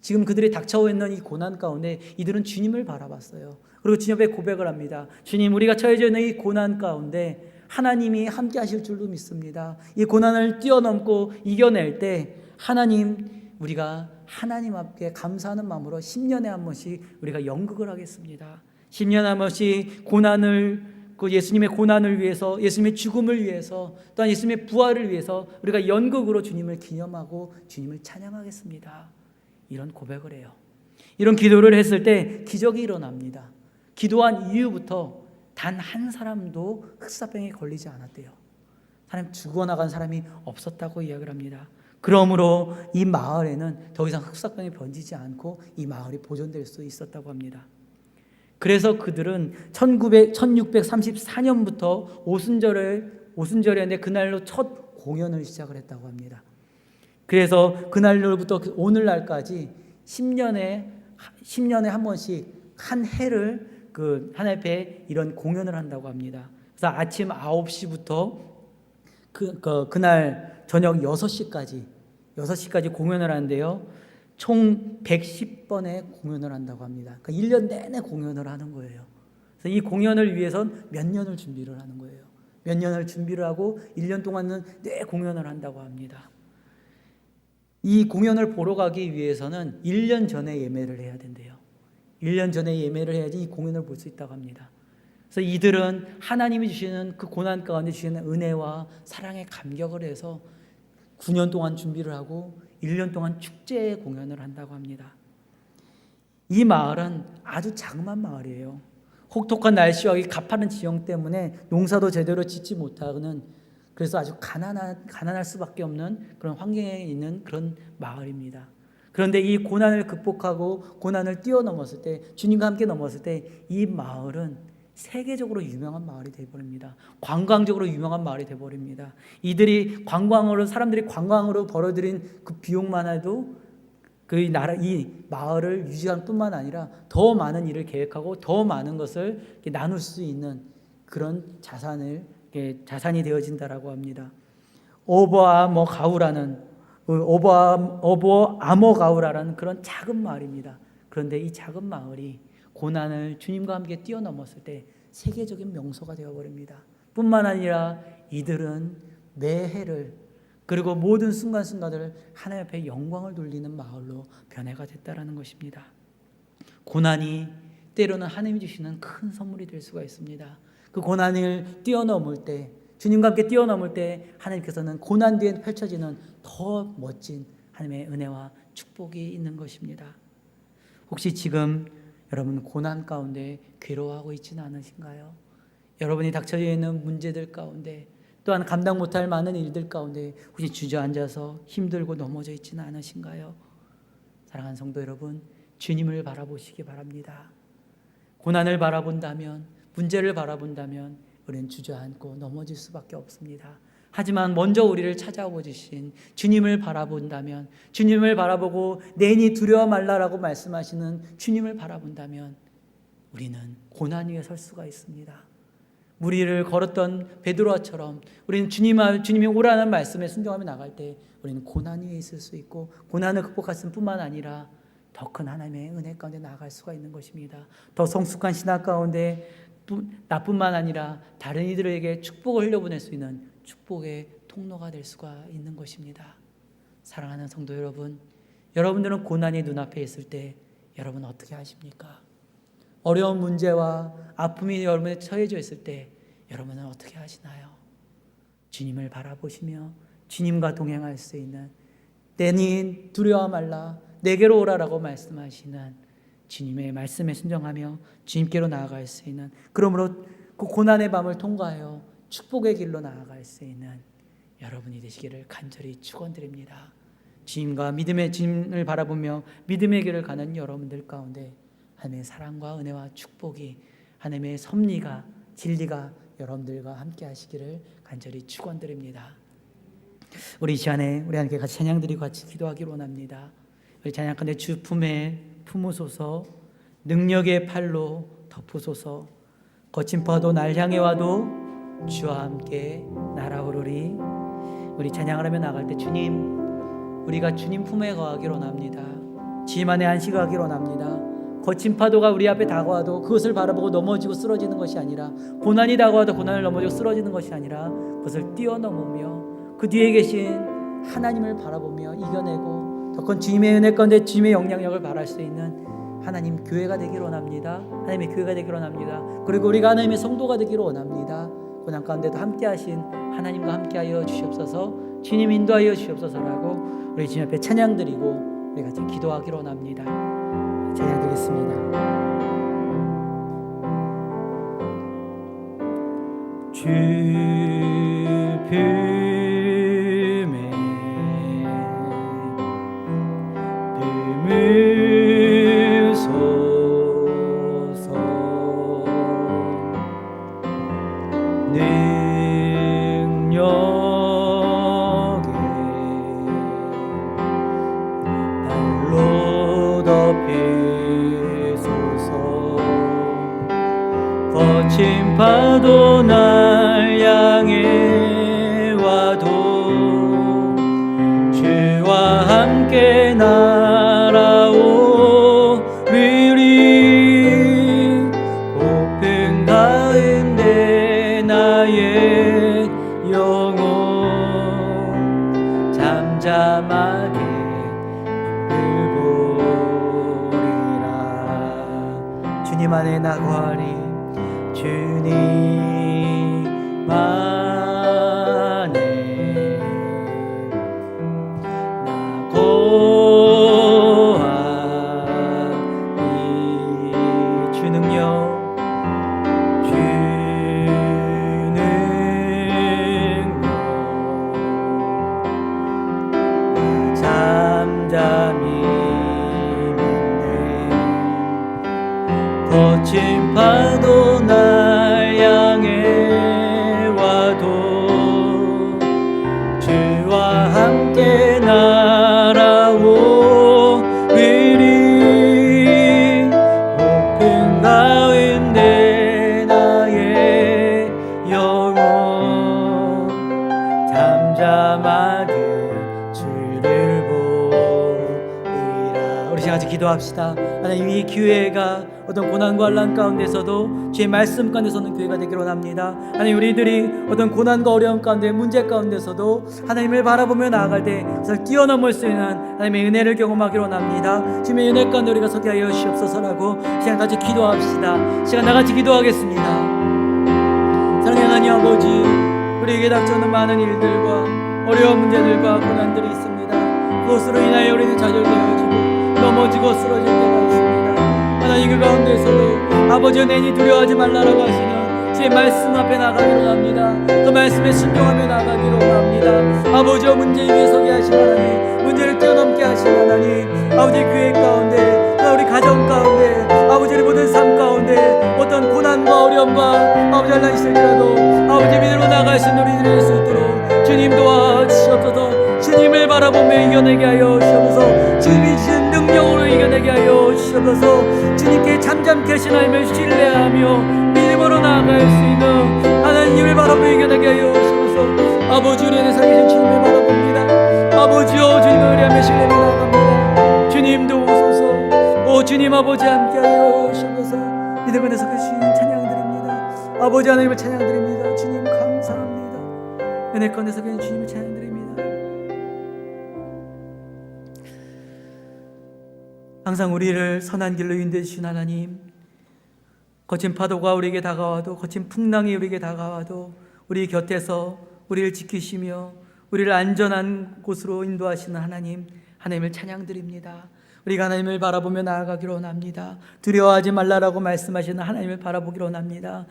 지금 그들이 닥쳐오 있는 이 고난 가운데 이들은 주님을 바라봤어요. 그리고 주님 앞에 고백을 합니다. 주님, 우리가 처해져 있는 이 고난 가운데 하나님이 함께 하실 줄로 믿습니다. 이 고난을 뛰어넘고 이겨낼 때 하나님, 우리가 하나님 앞에 감사하는 마음으로 10년에 한 번씩 우리가 연극을 하겠습니다. 10년에 한 번씩 고난을, 그 예수님의 고난을 위해서, 예수님의 죽음을 위해서, 또한 예수님의 부활을 위해서 우리가 연극으로 주님을 기념하고 주님을 찬양하겠습니다. 이런 고백을 해요. 이런 기도를 했을 때 기적이 일어납니다. 기도한 이후부터 단 한 사람도 흑사병에 걸리지 않았대요. 사람 죽어나간 사람이 없었다고 이야기를 합니다. 그러므로 이 마을에는 더 이상 흑사병이 번지지 않고 이 마을이 보존될 수 있었다고 합니다. 그래서 그들은 1634년부터 오순절이었는데 그날로 첫 공연을 시작을 했다고 합니다. 그래서 그날로부터 오늘날까지 10년에 한 번씩 한 해를 그 하나님 앞에 이런 공연을 한다고 합니다. 그래서 아침 9시부터 그날 저녁 6시까지 공연을 하는데요, 총 110번의 공연을 한다고 합니다. 그러니까 1년 내내 공연을 하는 거예요. 그래서 이 공연을 위해선 몇 년을 준비를 하는 거예요. 몇 년을 준비를 하고 1년 동안은 내 공연을 한다고 합니다. 이 공연을 보러 가기 위해서는 1년 전에 예매를 해야 된대요. 1년 전에 예매를 해야지 이 공연을 볼 수 있다고 합니다. 그래서 이들은 하나님이 주시는 그 고난 가운데 주시는 은혜와 사랑에 감격을 해서 9년 동안 준비를 하고 1년 동안 축제 공연을 한다고 합니다. 이 마을은 아주 자그마한 마을이에요. 혹독한 날씨와 이 가파른 지형 때문에 농사도 제대로 짓지 못하는, 그래서 아주 가난할 수밖에 없는 그런 환경에 있는 그런 마을입니다. 그런데 이 고난을 극복하고 고난을 뛰어넘었을 때, 주님과 함께 넘었을 때 이 마을은 세계적으로 유명한 마을이 되어버립니다. 관광적으로 유명한 마을이 되어버립니다. 이들이 사람들이 관광으로 벌어들인 그 비용만 해도 이 마을을 유지할 뿐만 아니라 더 많은 일을 계획하고 더 많은 것을 나눌 수 있는 그런 자산이 되어진다라고 합니다. 오버아머 가우라는 그런 작은 마을입니다. 그런데 이 작은 마을이 고난을 주님과 함께 뛰어넘었을 때 세계적인 명소가 되어버립니다. 뿐만 아니라 이들은 매해를 그리고 모든 순간순간을 하나님 앞에 영광을 돌리는 마을로 변해가 됐다라는 것입니다. 고난이 때로는 하나님이 주시는 큰 선물이 될 수가 있습니다. 그 고난을 뛰어넘을 때, 주님과 함께 뛰어넘을 때 하나님께서는 고난 뒤에 펼쳐지는 더 멋진 하나님의 은혜와 축복이 있는 것입니다. 혹시 지금 여러분 고난 가운데 괴로워하고 있지는 않으신가요? 여러분이 닥쳐져 있는 문제들 가운데 또한 감당 못할 많은 일들 가운데 혹시 주저앉아서 힘들고 넘어져 있지는 않으신가요? 사랑하는 성도 여러분, 주님을 바라보시기 바랍니다. 고난을 바라본다면, 문제를 바라본다면 우리는 주저앉고 넘어질 수밖에 없습니다. 하지만 먼저 우리를 찾아오고 주신 주님을 바라본다면, 주님을 바라보고 내니 두려워 말라라고 말씀하시는 주님을 바라본다면 우리는 고난 위에 설 수가 있습니다. 무리를 걸었던 베드로처럼 우리는 주님이 오라는 말씀에 순종하며 나갈 때 우리는 고난 위에 있을 수 있고, 고난을 극복할 뿐만 아니라 더 큰 하나님의 은혜 가운데 나아갈 수가 있는 것입니다. 더 성숙한 신학 가운데 나뿐만 아니라 다른 이들에게 축복을 흘려보낼 수 있는 축복의 통로가 될 수가 있는 것입니다. 사랑하는 성도 여러분, 여러분들은 고난이 눈앞에 있을 때 여러분 어떻게 하십니까? 어려운 문제와 아픔이 여러분에 처해져 있을 때 여러분은 어떻게 하시나요? 주님을 바라보시며 주님과 동행할 수 있는, 내니 두려워 말라 내게로 오라라고 말씀하시는 주님의 말씀에 순종하며 주님께로 나아갈 수 있는, 그러므로 그 고난의 밤을 통과하여 축복의 길로 나아갈 수 있는 여러분이 되시기를 간절히 축원드립니다. 주님을 바라보며 믿음의 길을 가는 여러분들 가운데 하나님의 사랑과 은혜와 축복이, 하나님의 섭리가, 진리가 여러분들과 함께 하시기를 간절히 축원드립니다. 우리 이 시간에 우리 함께 같이 찬양드리고 같이 기도하기를 원합니다. 우리 찬양가운데 주 품에 품으소서, 능력의 팔로 덮으소서, 거친 파도 날 향해 와도 주와 함께 날아오르리. 우리 찬양을 하며 나갈 때 주님, 우리가 주님 품에 거하기를 원합니다. 주님 안에 안식하기를 원합니다. 거친 파도가 우리 앞에 다가와도 그것을 바라보고 넘어지고 쓰러지는 것이 아니라, 고난이 다가와도 고난을 넘어지고 쓰러지는 것이 아니라 그것을 뛰어넘으며 그 뒤에 계신 하나님을 바라보며 이겨내고 더 큰 주님의 은혜 가운데 주님의 영향력을 발할 수 있는 하나님 교회가 되기를 원합니다. 하나님의 교회가 되기를 원합니다. 그리고 우리가 하나님의 성도가 되기를 원합니다. 고난 가운데도 함께 하신 하나님과 함께하여 주시옵소서, 주님 인도하여 주시옵소서라고 우리 주님 앞에 찬양드리고 우리 같이 기도하기를 원합니다. 찬양드리겠습니다. 주 품에 품으소서, 능력의 발로 덮이소서, 거친 파도 날 향해 와도 주와 함께 날아오르리. 높은 가운데 나의 영혼 잠잠하게 보리라. 주님 안에 나거하리, 주님 안에 나거하리. 주 능력, 주 능력 잠잠히 믿네. 거친 파도 날 시간 같이 기도합시다. 하나님, 이 교회가 어떤 고난과 환난 가운데서도 주의 말씀 가운데 서는 교회가 되기로 원합니다. 하나님, 우리들이 어떤 고난과 어려움 가운데, 문제 가운데서도 하나님을 바라보며 나아갈 때 그것을 뛰어넘을 수 있는 하나님의 은혜를 경험하기로 원합니다. 주님의 은혜 가운데 우리가 서게 하여 주옵소서라고 시간 같이 기도합시다. 시간 나같이 기도하겠습니다. 사랑하는 하나님 아버지, 우리에게 닥쳐오는 많은 일들과 어려운 문제들과 고난들이 있습니다. 그것으로 인하여 우리는 좌절되어지고 넘어지고 쓰러질 때가 있습니다. 하나님, 그 가운데서도 아버지의 내니 두려워하지 말라라고 하시는 주의 말씀 앞에 나가기로 합니다. 그 말씀에 순종하며 나가기로 합니다. 아버지의 문제 위에 서게 하신 하나님, 문제를 뛰어넘게 하신 하나님, 아버지 교회 가운데, 우리 가정 가운데, 아버지의 모든 삶 가운데 어떤 고난과 어려움과 아버지 환난이 있을지라도 아버지 믿음으로 나아갈 수 있는 우리들이 될 수 있도록 주님 도와주시옵소서. 주님을 바라보며 이겨내게 하여 주옵소서. 주님이 주신 능력으로 이겨내게 하여 주옵소서. 주님께 잠잠케 하신 하나님을 신뢰하며 믿음으로 나아갈 수 있는 하나님을 바라보며 이겨내게 하여 주옵소서. 아버지, 우리의 살기신 주님을 바라봅니다. 아버지여, 주님을 의뢰하며 신뢰하며 나아갑니다. 주님 도우소서. 오 주님, 아버지 함께하여 주옵소서. 믿음 안에서 계신 찬양드립니다. 아버지 하나님을 찬양드립니다. 주님 감사합니다. 은혜 가운데서 계신 주님을 찬양드립니다. 항상 우리를 선한 길로 인도해 주신 하나님, 거친 파도가 우리에게 다가와도, 거친 풍랑이 우리에게 다가와도 우리 곁에서 우리를 지키시며 우리를 안전한 곳으로 인도하시는 하나님, 하나님을 찬양드립니다. 우리가 하나님을 바라보며 나아가기로 원합니다. 두려워하지 말라라고 말씀하시는 하나님을 바라보기로 원합니다.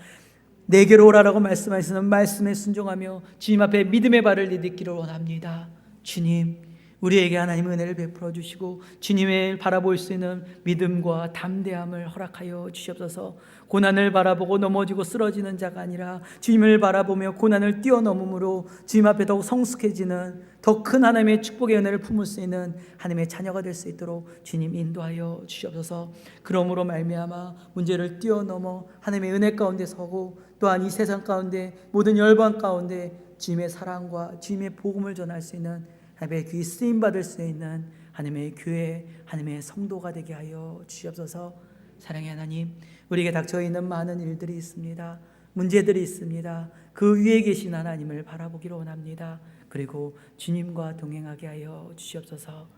내게로 오라라고 말씀하시는 말씀에 순종하며 주님 앞에 믿음의 발을 내딛기로 원합니다. 주님, 우리에게 하나님 은혜를 베풀어 주시고 주님을 바라볼 수 있는 믿음과 담대함을 허락하여 주시옵소서. 고난을 바라보고 넘어지고 쓰러지는 자가 아니라 주님을 바라보며 고난을 뛰어넘음으로 주님 앞에 더욱 성숙해지는 더 큰 하나님의 축복의 은혜를 품을 수 있는 하나님의 자녀가 될 수 있도록 주님 인도하여 주시옵소서. 그러므로 말미암아 문제를 뛰어넘어 하나님의 은혜 가운데 서고, 또한 이 세상 가운데 모든 열방 가운데 주님의 사랑과 주님의 복음을 전할 수 있는 하나님의 귀 쓰임 받을 수 있는 하나님의 교회, 하나님의 성도가 되게 하여 주시옵소서. 사랑의 하나님, 우리에게 닥쳐 있는 많은 일들이 있습니다. 문제들이 있습니다. 그 위에 계신 하나님을 바라보기로 원합니다. 그리고 주님과 동행하게 하여 주시옵소서.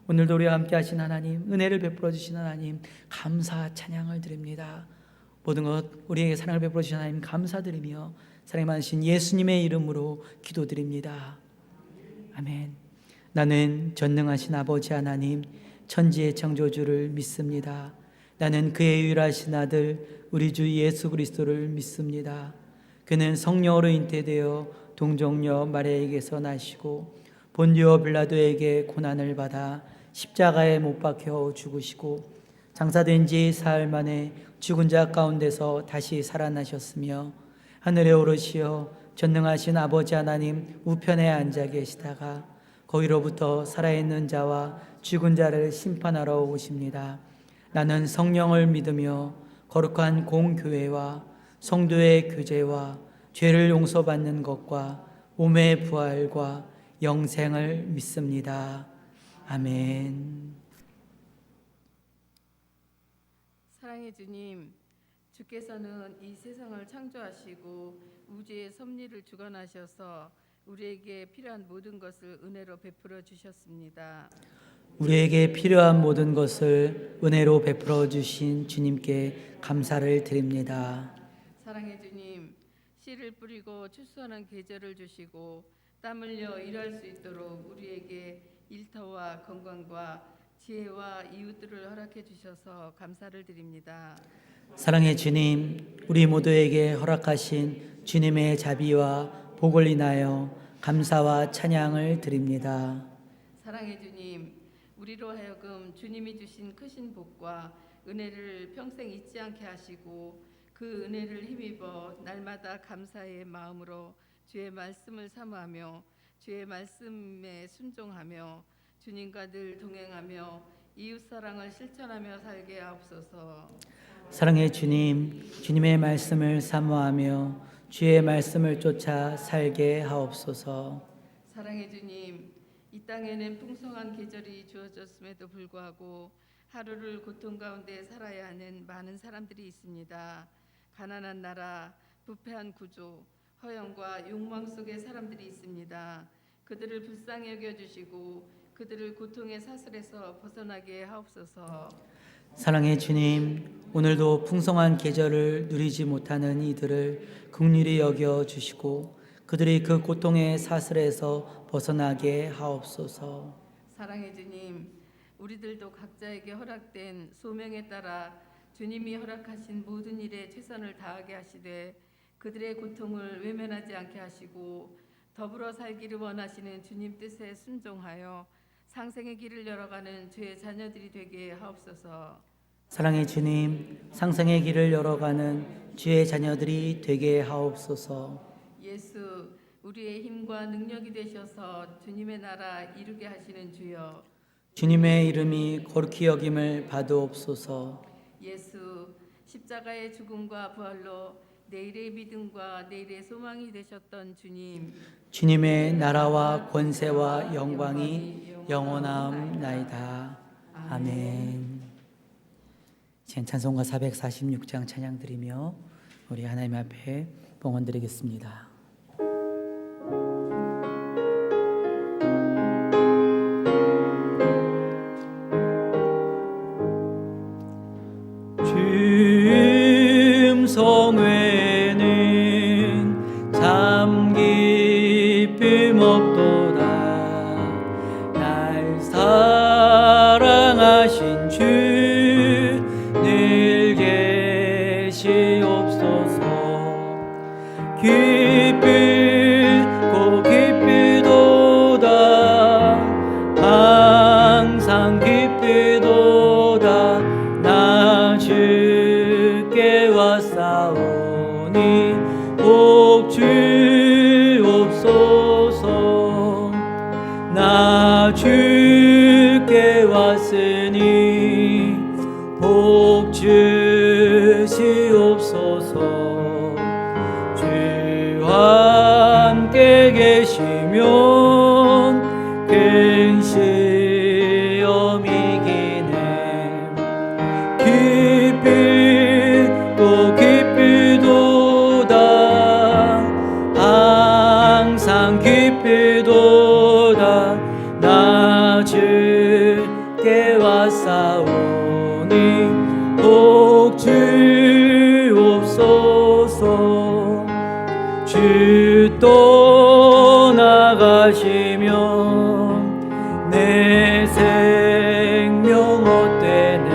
오늘도 우리와 함께 하신 하나님, 은혜를 베풀어 주신 하나님, 감사 찬양을 드립니다. 모든 것 우리에게 사랑을 베풀어 주신 하나님 감사드리며 사랑이 많으신 예수님의 이름으로 기도드립니다. 아멘. 나는 전능하신 아버지 하나님, 천지의 창조주를 믿습니다. 나는 그의 유일하신 아들 우리 주 예수 그리스도를 믿습니다. 그는 성령으로 잉태되어 동정녀 마리아에게서 나시고 본디오 빌라도에게 고난을 받아 십자가에 못 박혀 죽으시고 장사된 지 사흘 만에 죽은 자 가운데서 다시 살아나셨으며 하늘에 오르시어 전능하신 아버지 하나님 우편에 앉아 계시다가 거기로부터 살아있는 자와 죽은 자를 심판하러 오십니다. 나는 성령을 믿으며 거룩한 공교회와 성도의 교제와 죄를 용서받는 것과 몸의 부활과 영생을 믿습니다. 아멘. 사랑의 주님, 주께서는 이 세상을 창조하시고 우주의 섭리를 주관하셔서 우리에게 필요한 모든 것을 은혜로 베풀어 주셨습니다. 우리에게 필요한 모든 것을 은혜로 베풀어 주신 주님께 감사를 드립니다. 사랑의 주님, 씨를 뿌리고 추수하는 계절을 주시고 땀 흘려 일할 수 있도록 우리에게 일터와 건강과 지혜와 이웃들을 허락해 주셔서 감사를 드립니다. 사랑의 주님, 우리 모두에게 허락하신 주님의 자비와 복을 인하여 감사와 찬양을 드립니다. 사랑의 주님, 우리로 하여금 주님이 주신 크신 복과 은혜를 평생 잊지 않게 하시고 그 은혜를 힘입어 날마다 감사의 마음으로 주의 말씀을 사모하며 주의 말씀에 순종하며 주님과 늘 동행하며 이웃사랑을 실천하며 살게 하옵소서. 사랑의 주님, 주님의 말씀을 사모하며 주의 말씀을 쫓아 살게 하옵소서. 사랑의 주님, 이 땅에는 풍성한 계절이 주어졌음에도 불구하고 하루를 고통 가운데 살아야 하는 많은 사람들이 있습니다. 가난한 나라, 부패한 구조, 허영과 욕망 속의 사람들이 있습니다. 그들을 불쌍히 여겨주시고 그들을 고통의 사슬에서 벗어나게 하옵소서. 사랑의 주님, 오늘도 풍성한 계절을 누리지 못하는 이들을 긍휼히 여겨 주시고 그들이 그 고통의 사슬에서 벗어나게 하옵소서. 사랑의 주님, 우리들도 각자에게 허락된 소명에 따라 주님이 허락하신 모든 일에 최선을 다하게 하시되 그들의 고통을 외면하지 않게 하시고 더불어 살기를 원하시는 주님 뜻에 순종하여 상생의 길을 열어가는 주의 자녀들이 되게 하옵소서. 사랑의 주님, 상생의 길을 열어가는 주의 자녀들이 되게 하옵소서. 예수, 우리의 힘과 능력이 되셔서 주님의 나라 이루게 하시는 주여. 주님의 이름이 거룩히 여김을 받으옵소서. 예수, 십자가의 죽음과 부활로 내일의 믿음과 내일의 소망이 되셨던 주님. 주님의 나라와 권세와 영광이 영원하옵나이다. 아멘. 지금 찬송가 446장 찬양 드리며 우리 하나님 앞에 봉헌 드리겠습니다. 주님 성회는 참 기쁨 없도다. 날 사랑하신 주 늘 계시옵소서. 기쁘고 기쁘도다. 항상 기쁘도다. 나 주께 왔사오니 복 주옵소서. 나 주께 왔으니 복 주시옵소서. 주와 함께 계시면 큰 시험 이기네. 기쁘고 기쁘도다. 항상 기쁘도다. 나 주께 왔사오니 복 주옵소서. 주 떠나가시면 내 생명 헛되네.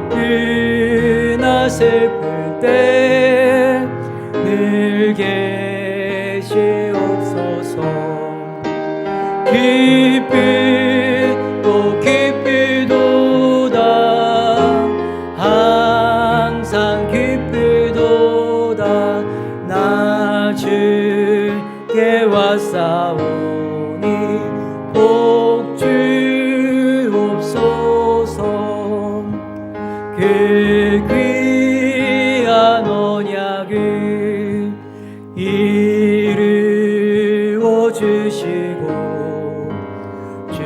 기쁘나 슬플 때 늘 계시옵소서. 기쁘고 기쁘도다. 항상 기쁘도다. 나 주께 왔사오니 복 주옵소서. 그 귀한 언약을 이루어 주시고 주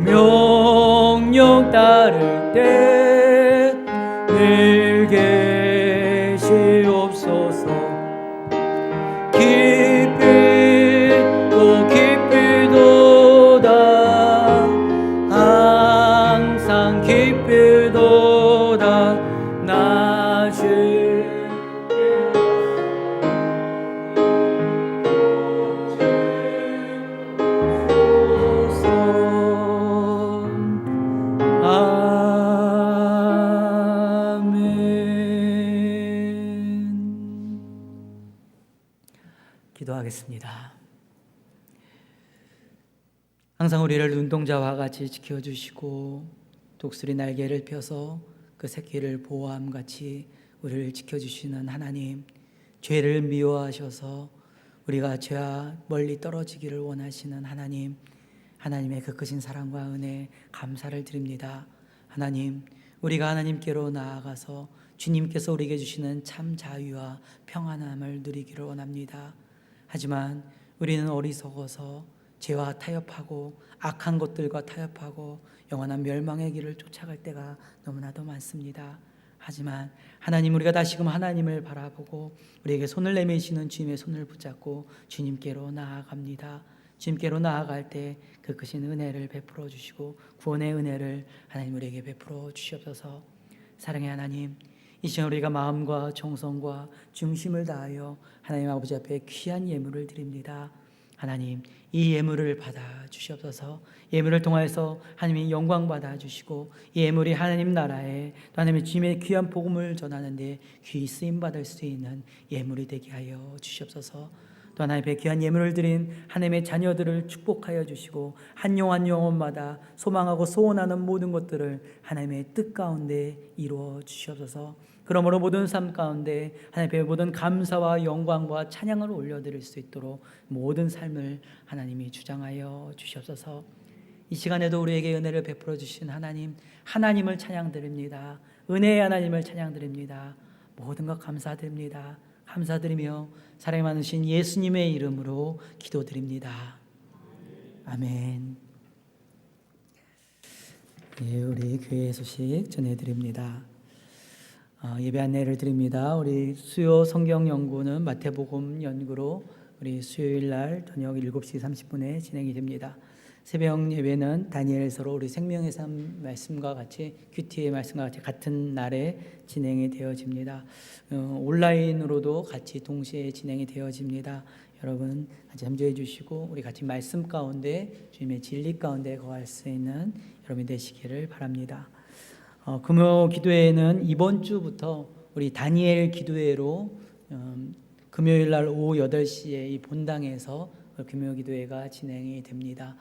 명령 따를 때 늘 계시옵소서. 기쁘고 기쁘도다. 항상 기쁘도다. 나 주께 아멘. 기도하겠습니다. 항상 우리를 눈동자와 같이 지켜주시고 독수리 날개를 펴서 그 새끼를 보호함같이 우리를 지켜주시는 하나님, 죄를 미워하셔서 우리가 죄와 멀리 떨어지기를 원하시는 하나님, 하나님의 그 크신 사랑과 은혜 감사를 드립니다. 하나님, 우리가 하나님께로 나아가서 주님께서 우리에게 주시는 참 자유와 평안함을 누리기를 원합니다. 하지만 우리는 어리석어서 죄와 타협하고 악한 것들과 타협하고 영원한 멸망의 길을 쫓아갈 때가 너무나도 많습니다. 하지만 하나님, 우리가 다시금 하나님을 바라보고 우리에게 손을 내미시는 주님의 손을 붙잡고 주님께로 나아갑니다. 주님께로 나아갈 때 그 크신 은혜를 베풀어 주시고 구원의 은혜를 하나님 우리에게 베풀어 주시옵소서. 사랑의 하나님, 이 시간 우리가 마음과 정성과 중심을 다하여 하나님 아버지 앞에 귀한 예물을 드립니다. 하나님, 이 예물을 받아 주시옵소서. 예물을 통하여서 하나님이 영광 받아 주시고 이 예물이 하나님 나라에 또 하나님의 주님의 귀한 복음을 전하는 데 귀히 쓰임 받을 수 있는 예물이 되게 하여 주시옵소서. 또 하나님의 귀한 예물을 드린 하나님의 자녀들을 축복하여 주시고 한 영 한 영혼마다 소망하고 소원하는 모든 것들을 하나님의 뜻 가운데 이루어 주시옵소서. 그러므로 모든 삶 가운데 하나님의 모든 감사와 영광과 찬양을 올려드릴 수 있도록 모든 삶을 하나님이 주장하여 주시옵소서. 이 시간에도 우리에게 은혜를 베풀어 주신 하나님, 하나님을 찬양드립니다. 은혜의 하나님을 찬양드립니다. 모든 것 감사드립니다. 감사드리며 사랑이 많으신 예수님의 이름으로 기도드립니다. 아멘. 예, 우리 교회 소식 전해드립니다. 예배 안내를 드립니다. 우리 수요 성경 연구는 마태복음 연구로 우리 수요일 날 저녁 7시 30분에 진행이 됩니다. 새벽 예배는 다니엘서로 우리 생명의 삶 말씀과 같이 큐티의 말씀과 같이 같은 날에 진행이 되어집니다. 온라인으로도 같이 동시에 진행이 되어집니다. 여러분 같이 참조해 주시고 우리 같이 말씀 가운데 주님의 진리 가운데 거할 수 있는 여러분이 되시기를 바랍니다. 금요 기도회는 이번 주부터 우리 다니엘 기도회로 금요일 날 오후 8시에 이 본당에서 금요 기도회가 진행이 됩니다.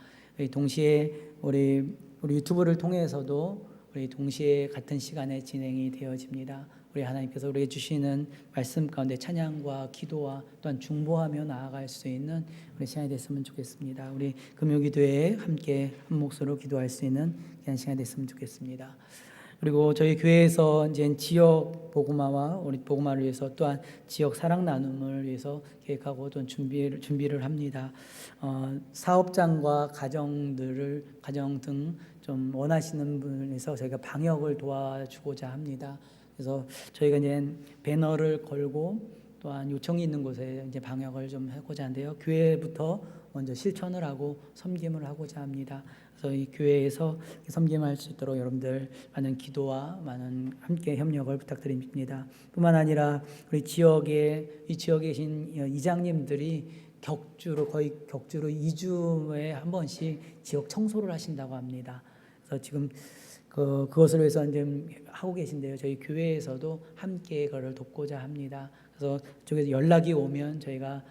동시에 우리 유튜브를 통해서도 우리 동시에 같은 시간에 진행이 되어집니다. 우리 하나님께서 우리에게 주시는 말씀 가운데 찬양과 기도와 또한 중보하며 나아갈 수 있는 우리 시간이 됐으면 좋겠습니다. 우리 금요기도회에 함께 한 목소리로 기도할 수 있는 귀한 시간이 됐으면 좋겠습니다. 그리고 저희 교회에서 이제 지역 복음화와 우리 복음화를 위해서 또한 지역 사랑 나눔을 위해서 계획하고 또 준비를 합니다. 사업장과 가정 등 좀 원하시는 분에서 저희가 방역을 도와주고자 합니다. 그래서 저희가 이제 배너를 걸고 또한 요청이 있는 곳에 이제 방역을 좀 하고자 하는데요. 교회부터 먼저 실천을 하고 섬김을 하고자 합니다. 그래서 이 교회에서 섬김할 수 있도록 여러분들 많은 기도와 많은 함께 협력을 부탁드립니다. 뿐만 아니라 우리 지역에 계신 이장님들이 거의 격주로 2주에 한 번씩 지역 청소를 하신다고 합니다. 그래서 지금 그것을 위해서 이제 하고 계신데요. 저희 교회에서도 함께 그걸 돕고자 합니다. 그래서 저기서 연락이 오면 저희가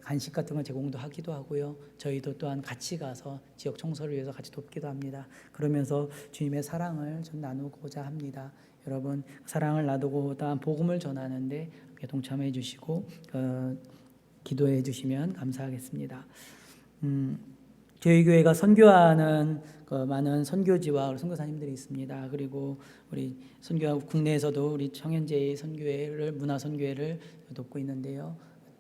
간식 같은 걸 제공도 하기도 하고요. 저희도 또한 같이 가서 지역 청소를 위해서 같이 돕기도 합니다. 그러면서 주님의 사랑을 좀 나누고자 합니다. 여러분 사랑을 나누고 또한 복음을 전하는데 동참해 주시고 기도해 주시면 감사하겠습니다. 저희 교회가 선교하는 많은 선교지와 선교사님들이 있습니다. 그리고 우리 선교하고 국내에서도 우리 청년제의 선교회를 문화 선교회를 돕고 있는데요.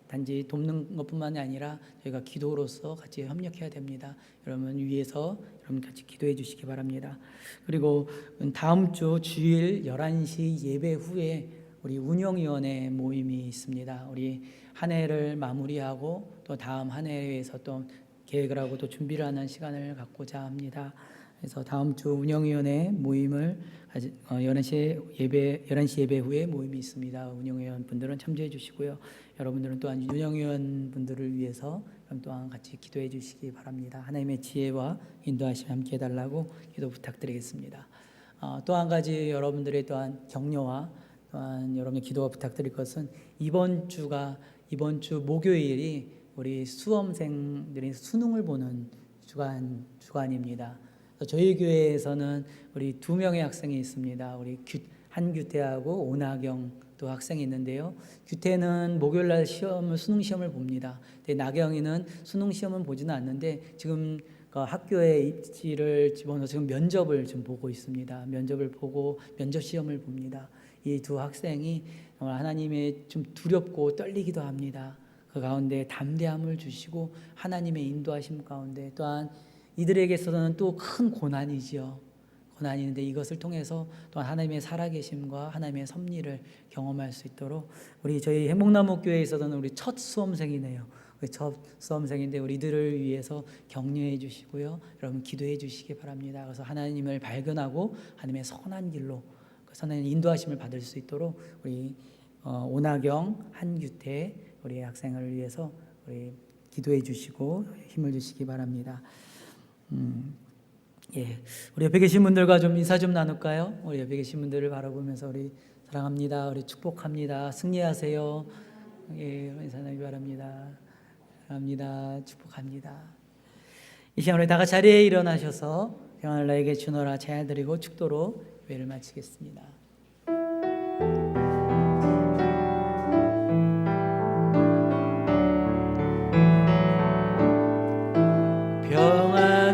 단지 돕는 것뿐만이 아니라 저희가 기도로서 같이 협력해야 됩니다. 여러분 위해서 여러분 같이 기도해 주시기 바랍니다. 그리고 다음 주 주일 11시 예배 후에 우리 운영위원회 모임이 있습니다. 우리 한 해를 마무리하고 또 다음 한 해에 위해서 또 계획을 하고 또 준비를 하는 시간을 갖고자 합니다. 그래서 다음 주 운영위원회 모임을 11시 예배 후에 모임이 있습니다. 운영위원 분들은 참조해 주시고요. 여러분들은 또한 운영위원 분들을 위해서 또한 같이 기도해 주시기 바랍니다. 하나님의 지혜와 인도하심 함께 해달라고 기도 부탁드리겠습니다. 또 한 가지 여러분들의 또한 격려와 또한 여러분의 기도가 부탁드릴 것은 이번 주 목요일이 우리 수험생들이 수능을 보는 주간입니다. 저희 교회에서는 우리 2명의 학생이 있습니다. 우리 한규태하고 오나경 또 학생이 있는데요. 규태는 목요일날 수능 시험을 봅니다. 근데 나경이는 수능 시험은 보지는 않는데 지금 학교에 입시를 집어넣어서 지금 면접을 좀 보고 있습니다. 면접을 보고 면접 시험을 봅니다. 이 두 학생이 정말 하나님의 좀 두렵고 떨리기도 합니다. 그 가운데 담대함을 주시고 하나님의 인도하심 가운데 또한 이들에게서는 또 큰 고난이지요. 고난이 있는데 이것을 통해서 또한 하나님의 살아계심과 하나님의 섭리를 경험할 수 있도록 저희 행복나무 교회에서는 우리 첫 수험생이네요. 우리 첫 수험생인데 우리들을 위해서 격려해 주시고요. 여러분 기도해 주시기 바랍니다. 그래서 하나님을 발견하고 하나님의 선한 길로 선한 인도하심을 받을 수 있도록 우리 오나경, 한규태 우리 학생을 위해서 우리 기도해 주시고 힘을 주시기 바랍니다. 예, 우리 옆에 계신 분들과 좀 인사 좀 나눌까요? 우리 옆에 계신 분들을 바라보면서 우리 사랑합니다, 우리 축복합니다, 승리하세요. 예, 인사 나누기 바랍니다. 사랑합니다, 축복합니다. 이 시간 우리 다 같이 자리에 일어나셔서 평안을 나에게 주노라 찬양 드리고 축도로 예배를 마치겠습니다.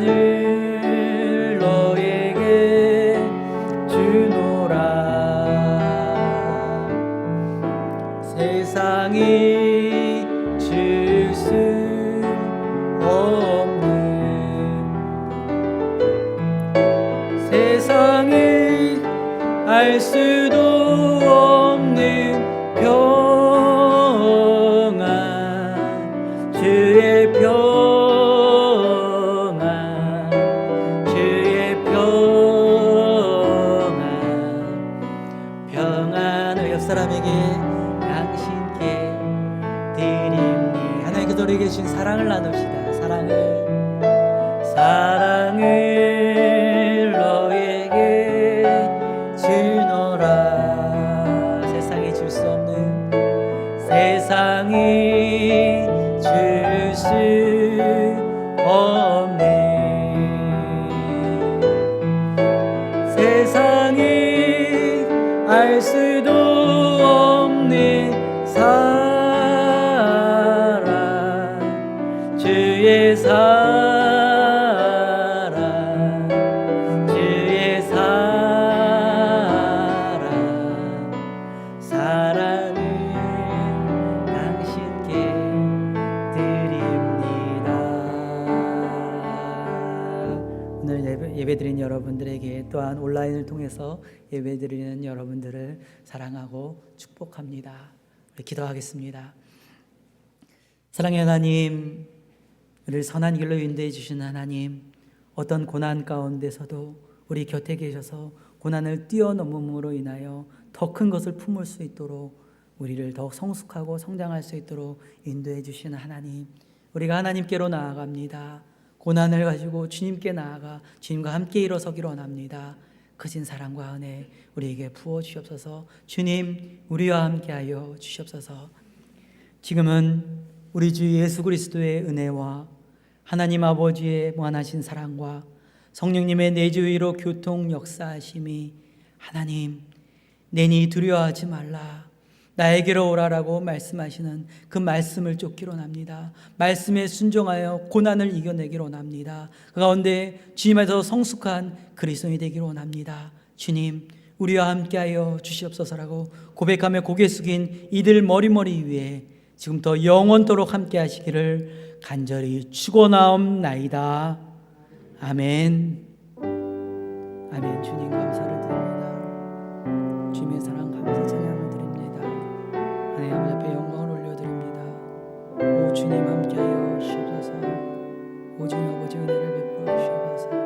평안을 너에게 주노라. 세상이 줄 수 없는 세상이 알 수도 없는 평안 주의 평안 주의 평안 평안을 옆 사람에게 당신께 드립니 하나님께서 우리에게 주신 사랑을 나눕시다. 사랑을 너에게 주노라. 세상이 줄 수 없는 세상이 줄 수 없는 세상이 알 수도 없는 사랑 주의 사랑 주의 사랑을 당신께 드립니다. 오늘 예배드린 여러분들에게 또한 온라인을 통해서 예배드리는 여러분들을 사랑하고 축복합니다. 우리 기도하겠습니다. 사랑의 하나님, 우리를 선한 길로 인도해 주시는 하나님, 어떤 고난 가운데서도 우리 곁에 계셔서 고난을 뛰어넘음으로 인하여 더 큰 것을 품을 수 있도록 우리를 더욱 성숙하고 성장할 수 있도록 인도해 주시는 하나님, 우리가 하나님께로 나아갑니다. 고난을 가지고 주님께 나아가 주님과 함께 일어서기로 원합니다. 크신 사랑과 은혜 우리에게 부어 주시옵소서. 주님, 우리와 함께하여 주시옵소서. 지금은 우리 주 예수 그리스도의 은혜와 하나님 아버지의 무한하신 사랑과 성령님의 내주위로 교통 역사하심이 하나님, 내니 두려워하지 말라, 나에게로 오라라고 말씀하시는 그 말씀을 쫓기로 납니다. 말씀에 순종하여 고난을 이겨내기로 원합니다. 그 가운데 주님에서 성숙한 그리스도인이 되기로 원합니다. 주님, 우리와 함께하여 주시옵소서라고 고백하며 고개 숙인 이들 머리 위에 지금부터 영원토록 함께 하시기를 간절히 축원하옵나이다. 아멘. 아멘. 주님 감사를 드립니다. 주님의 사랑 감사 찬양을 드립니다. 하나님 아버지 앞에 영광을 올려드립니다. 오 주님 함께하여 주시옵소서. 오 주님 아버지 은혜를 베풀어 주시옵소서.